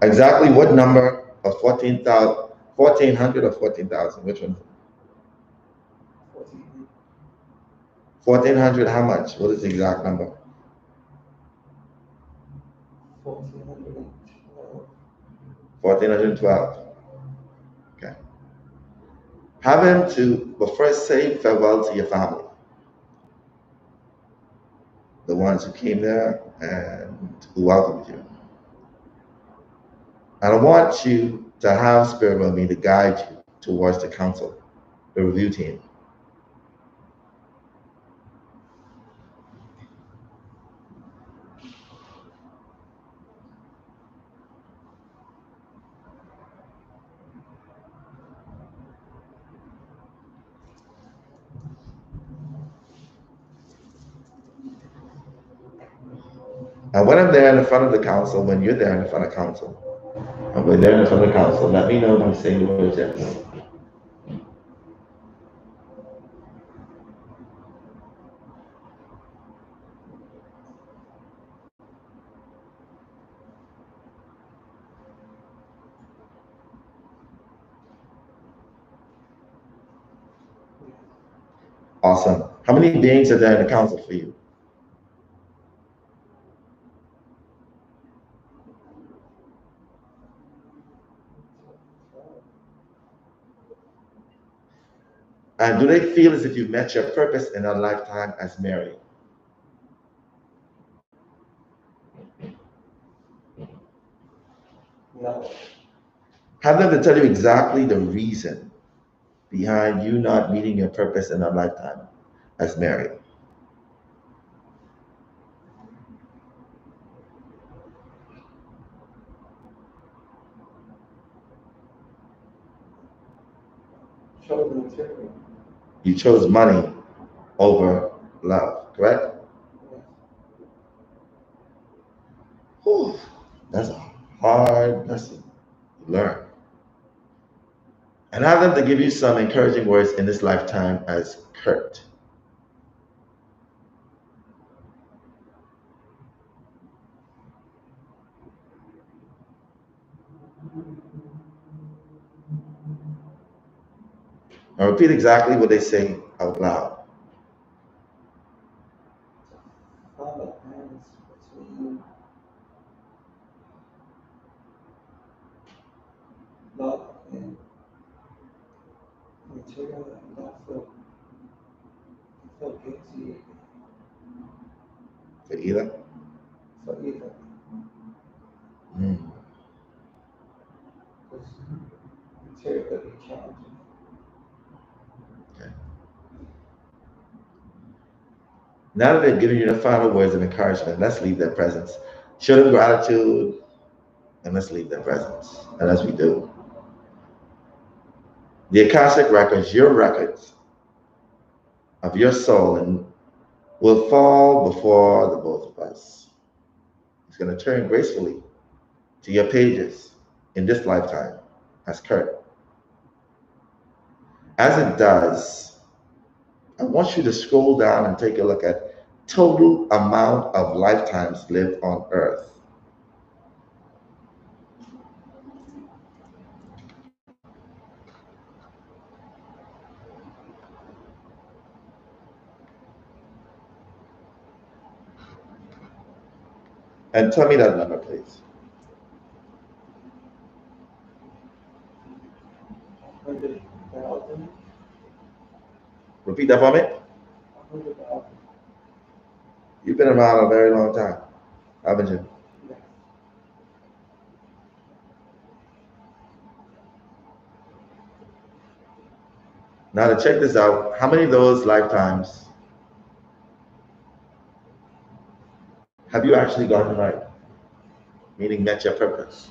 Exactly what number of 14,000, 1,400 or 14,000? Which one? 1,400, how much? What is the exact number? 1,412. 1,412. Okay. Have him to, but first say farewell to your family. The ones who came there and who welcomed you. And I want you to have Spirit with me to guide you towards the council, the review team. And when I'm there in the front of the council, when you're there in the front of council, and we're there in the front of the council, let me know by saying the word yes. Awesome. How many beings are there in the council for you? And do they feel as if you've met your purpose in a lifetime as Mary? No. Have them to tell you exactly the reason behind you not meeting your purpose in a lifetime as Mary. You chose money over love, correct? Whew, that's a hard lesson to learn. And have them to give you some encouraging words in this lifetime as Kurt. Now repeat exactly what they say out loud. Find a balance between love and material and don't feel guilty For either? for either. Mm. Because material could be challenging. Okay. Now that they've given you the final words of encouragement, let's leave their presence. Show them gratitude, and let's leave their presence. And as we do, the Akashic records, your records of your soul, and will fall before the both of us. It's going to turn gracefully to your pages in this lifetime as Kurt. As it does, I want you to scroll down and take a look at total amount of lifetimes lived on Earth. And tell me that number, please. 100,000. Repeat that for me. 100,000. You've been around a very long time, haven't you? Yes. Now to check this out, how many of those lifetimes have you actually gotten right? Meaning met your purpose.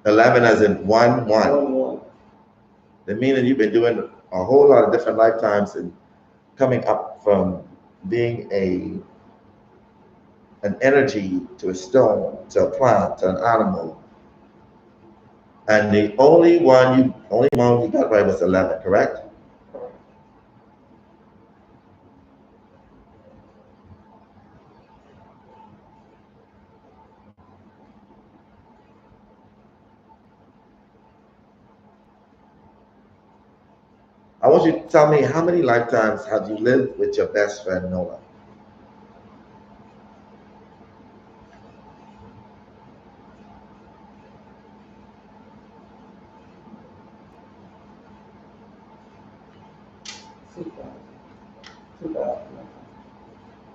$11 as in one. That meaning you've been doing a whole lot of different lifetimes and coming up from being an energy to a stone, to a plant, to an animal. And the only one you got right was 11, correct? I want you to tell me how many lifetimes have you lived with your best friend Nola?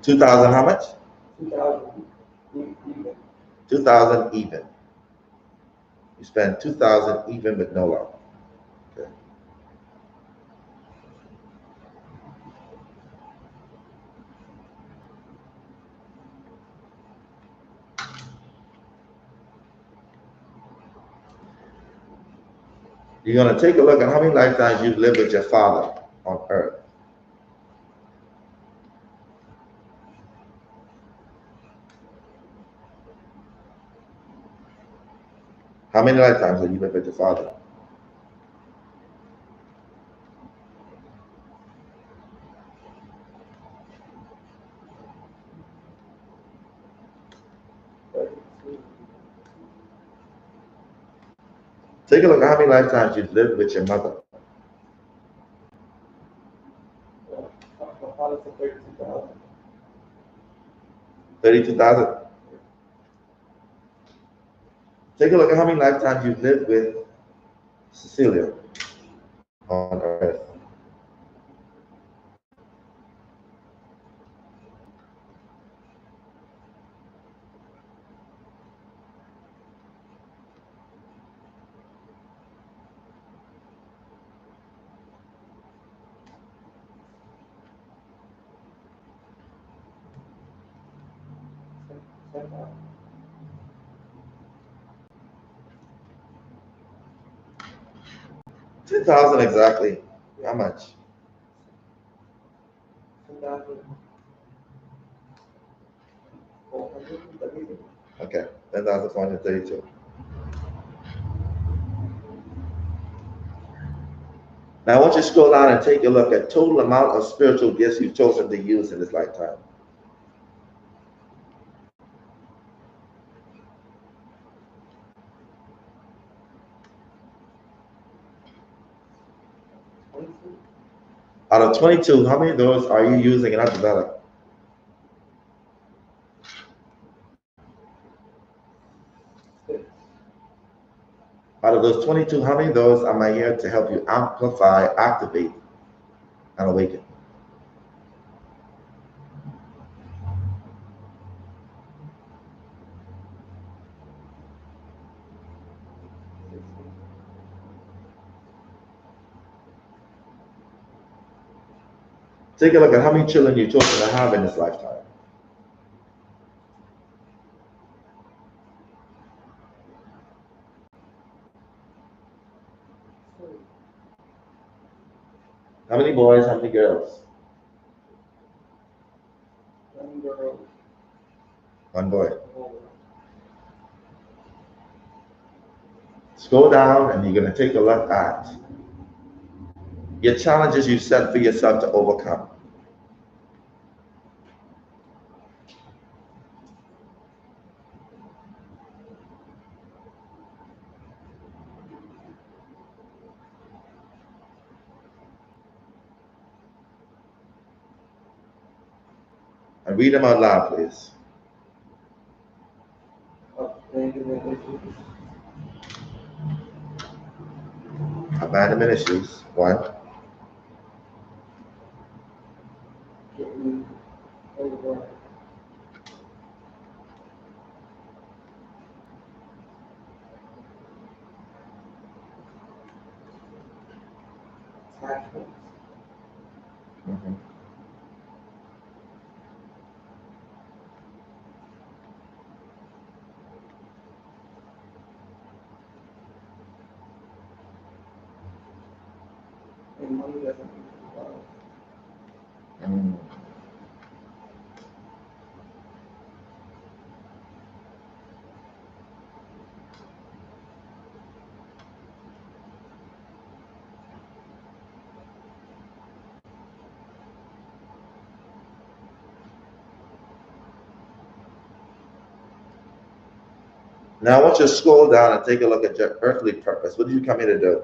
Two thousand how much? 2,000 even. 2,000 even. You spend 2,000 even with Nola. Okay. You're going to take a look at how many lifetimes you've lived with your father on earth. How many lifetimes have you lived with your father? Take a look at how many lifetimes you've lived with your mother. My father said 32,000. 32,000? Take a look at how many lifetimes you've lived with Cecilia on earth. Ten 10,000 exactly. How much? 10,400. Okay, 10,432. Now I want you to scroll down and take a look at total amount of spiritual gifts you've chosen to use in this lifetime. Out of 22, how many of those are you using and not developing? Out of those 22, how many of those am I here to help you amplify, activate, and awaken? Take a look at how many children you've chosen to have in this lifetime. How many boys, how many girls? One girl. One boy. Scroll down and you're going to take a look at your challenges you set for yourself to overcome. And read them out loud, please. Abandonment issues, one. Mm-hmm. Mm. Now I want you to scroll down and take a look at your earthly purpose. What did you come here to do?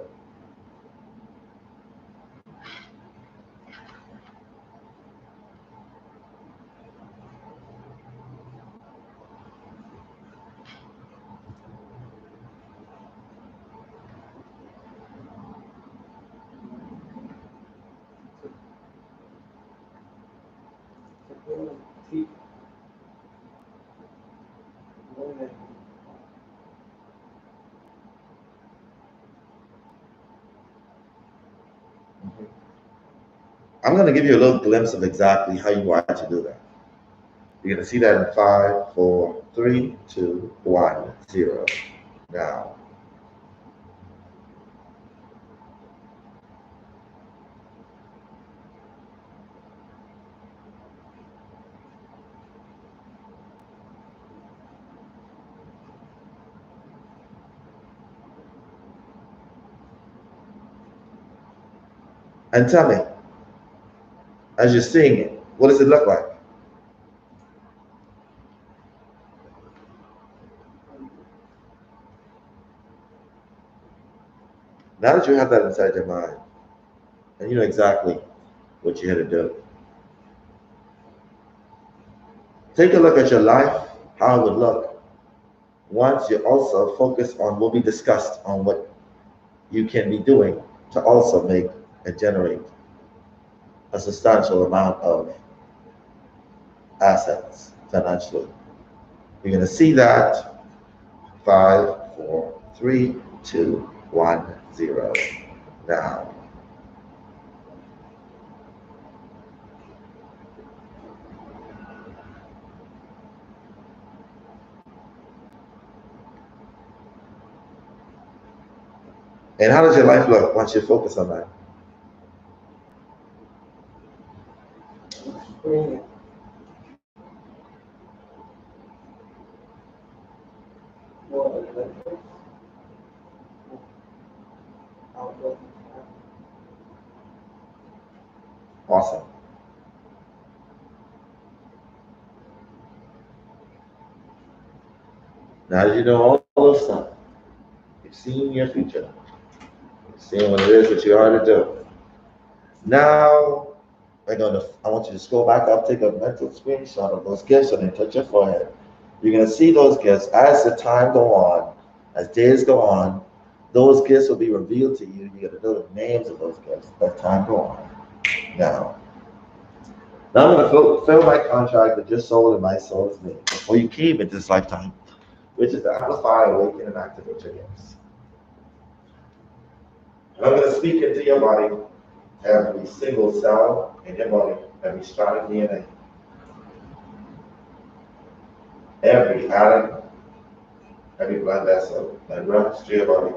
I'm going to give you a little glimpse of exactly how you want to do that. You're going to see that in 5, 4, 3, 2, 1, 0. Now. And tell me, as you're seeing it, what does it look like? Now that you have that inside your mind, and you know exactly what you're here to do, take a look at your life, how it would look. Once you also focus on what we discussed on what you can be doing to also make and generate a substantial amount of assets financially. You're going to see that 5, 4, 3, 2, 1, 0. Now. And how does your life look once you focus on that? Awesome. Now that you know all those stuff, you've seen your future, you've seen what it is that you are to do. Now, I want you to scroll back up, take a mental screenshot of those gifts, and then touch your forehead. You're going to see those gifts as the time go on, as days go on. Those gifts will be revealed to you. You're going to know the names of those gifts as time go on. Now I'm going to fulfill my contract with your soul and my soul is me before you came into this lifetime, which is to amplify, awaken, and activate your gifts. And I'm going to speak into your body, every single cell in your body, every strand of DNA, every atom, every blood vessel that runs through your body.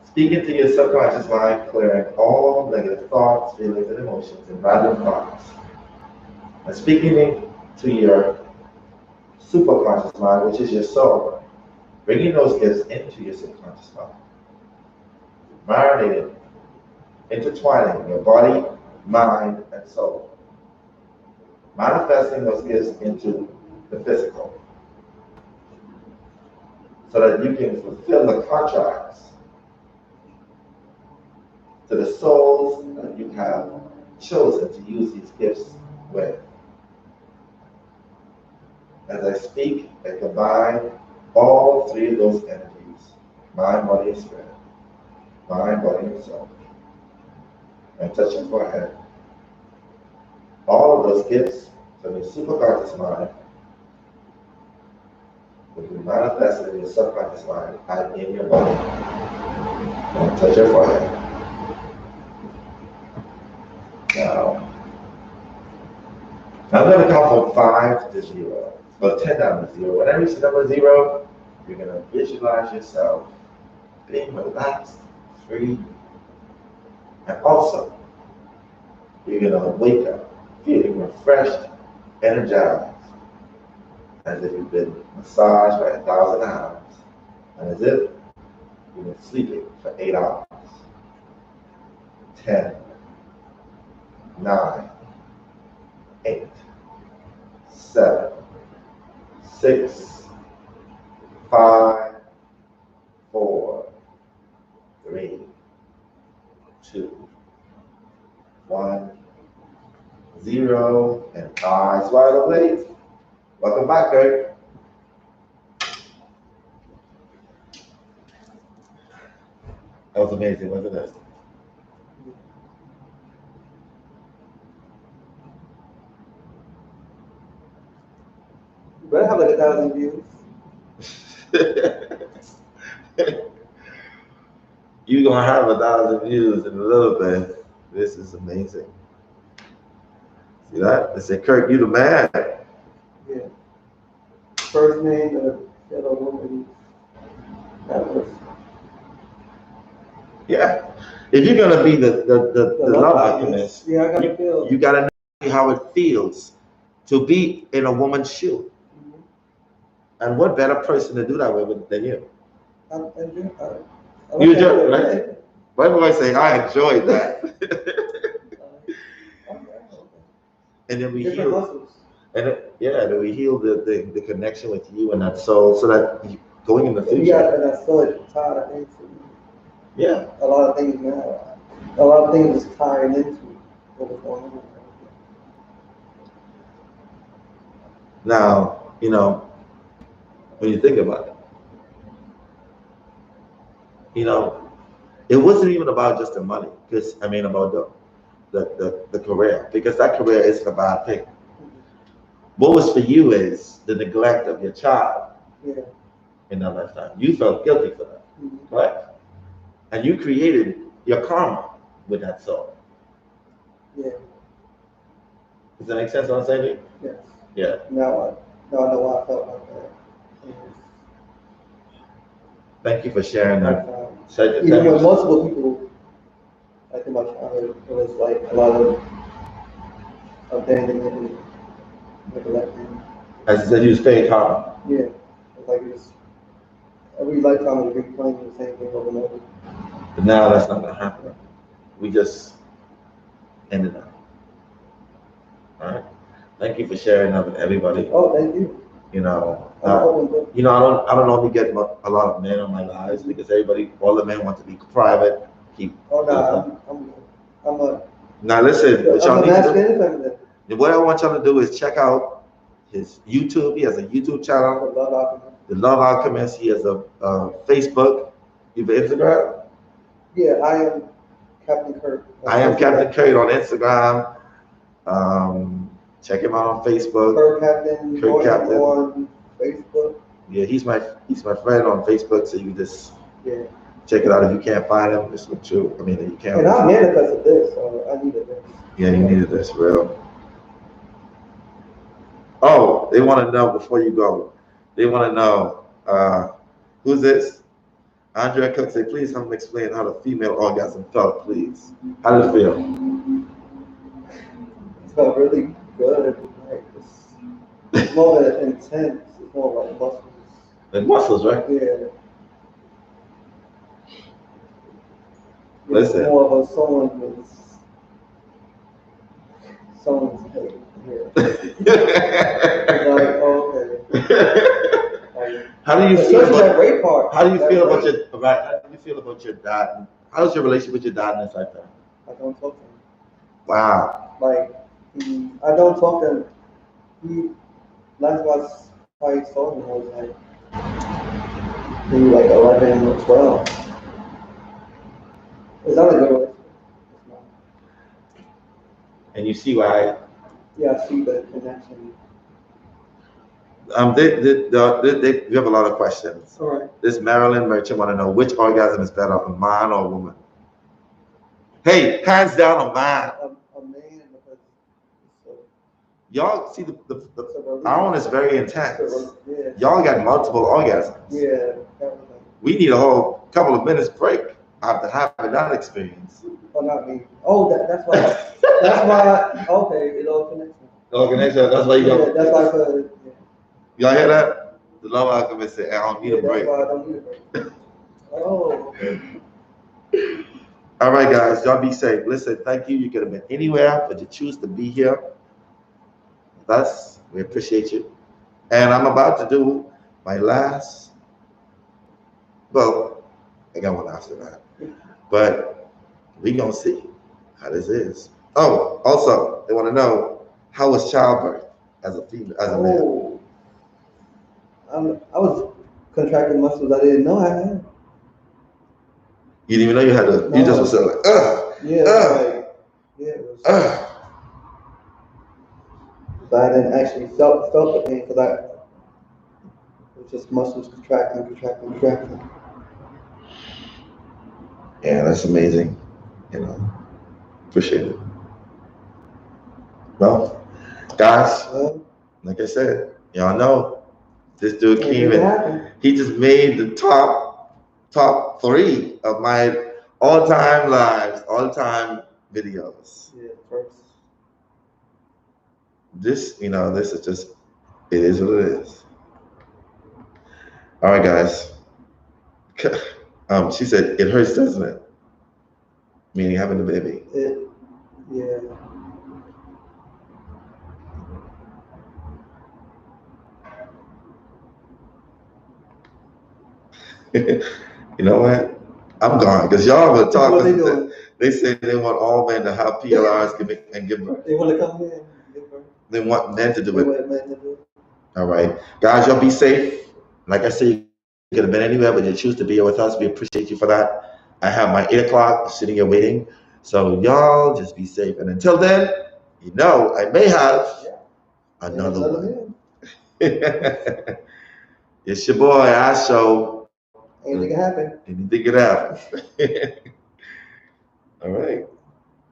Speak into your subconscious mind, clearing all negative thoughts, feelings, and emotions and random thoughts. And speaking to your superconscious mind, which is your soul, bringing those gifts into your subconscious mind. Marinating, intertwining your body, mind, and soul. Manifesting those gifts into the physical. So that you can fulfill the contracts to the souls that you have chosen to use these gifts with. As I speak, I combine all three of those energies, mind, body, and spirit, mind, body, and soul, and touch your forehead. All of those gifts from your superconscious mind will be manifested in your subconscious mind and in your body. And touch your forehead. Now, I'm going to count from 5 to 0, or 10 down to 0. When I reach the number 0, you're going to visualize yourself being relaxed, free, and also you're going to wake up feeling refreshed, energized, as if you've been massaged by 1,000 hands, and as if you've been sleeping for 8 hours. 10, 9, 8, 7, 6, 5, 4, 3, 2, 1, 0, and eyes wide awake. Welcome back, Greg. That was amazing, wasn't it? You better have like 1,000 views. You're going to have 1,000 views in a little bit. This is amazing. See that? They said, Kirk, you the man. Yeah. First name of the other woman. That was. Yeah. If you're going to be the love alchemist, yeah, I gotta feel. You got to know how it feels to be in a woman's shoe. Mm-hmm. And what better person to do that with than you? You enjoy it, right? Why do I say I enjoyed that? And then we heal. Muscles. And then we heal the connection with you and that soul, so that going in the future. Yeah, and that soul is tied into. Yeah. A lot of things now. A lot of things is tied into what was going on. Now, when you think about it, it wasn't even about just the money, about the career, because that career isn't a bad thing. What was for you is the neglect of your child in that lifetime. You felt guilty for that, right? And you created your karma with that soul. Yeah. Does that make sense what I'm saying? Yes. Yeah. Now I know why I felt like that. Thank you for sharing that. Even with multiple people, like in my childhood, it was like a lot of abandonment and neglecting. As you said, you stayed calm. Yeah. It's like it's every lifetime is replaying the same thing over and over. But now that's not going to happen. We just in and out. All right. Thank you for sharing that with everybody. Oh, thank you. You know, I don't normally get a lot of men on my lives because all the men want to be private. Oh no, I'm a. Now listen, what I'm y'all a need to masculine. do, what I want y'all to do is check out his YouTube. He has a YouTube channel, The Love Alchemist. He has a Facebook. You have Instagram? Yeah, I am Captain Kurt. I am Captain Kurt on Instagram. Check him out on Facebook. Kurt Captain on Facebook. Yeah, he's my friend on Facebook, so you just check it out. If you can't find him, just look through. I mean, you can't. And I manifested this, so I needed this. Yeah, you needed this, real. Oh, they want to know before you go. They want to know who's this? Andrea Cook say, please help me explain how the female orgasm felt, please. How did it feel? It felt really good. Like it's more intense. It's more like muscles. Like muscles, right? Yeah. Listen. It's more of someone's head here. Like, oh, okay. Like, how do you feel about that great part? How do you feel about your dad? How's your relationship with your dad in this lifetime? I don't talk to him. Wow. Like, I don't talk to him. Last time I saw him was like maybe like 11 or 12. It's not a good relationship. And you see why? Yeah, I see the connection. We have a lot of questions. All right. This Marilyn Merchant want to know which orgasm is better, a man or a woman? Hey, hands down, a man. A man, because y'all see our own is very intense. Yeah. Y'all got multiple orgasms. Yeah. We need a whole couple of minutes break after having that experience. Oh, not me. Oh, that's why. That's why. Okay, it all connects. All connects. That's why you go. Yeah, that's why. Y'all hear that? The Love Alchemist said, I don't need a break. That's why I don't need a break. Oh. All right, guys, y'all be safe. Listen, thank you. You could have been anywhere, but you choose to be here with us. We appreciate you. And I'm about to do my last, well, I got one after that. But we gonna see how this is. Oh, also, they want to know, how was childbirth as a female, as a man? I was contracting muscles I didn't know I had. You didn't even know you had to. No. You just was like, yeah, it was. But I didn't actually felt the pain because it was just muscles contracting. Yeah, that's amazing. You know, appreciate it. Well, guys, like I said, y'all know this dude came in. He just made the top 3 of my all-time lives, all-time videos. Yeah, first. This is just, it is what it is. All right, guys. She said, it hurts, doesn't it? Meaning having a baby. Yeah. You know what? I'm gone because y'all were talking. They say they want all men to have PLRs and give birth. They want to come in and give birth. They want men to do it. All right, guys, y'all be safe. Like I said, you could have been anywhere, but you choose to be here with us. We appreciate you for that. I have my 8 o'clock sitting here waiting. So y'all just be safe. And until then, I may have another one. It's your boy, Astro. Anything can happen. Anything can happen. All right.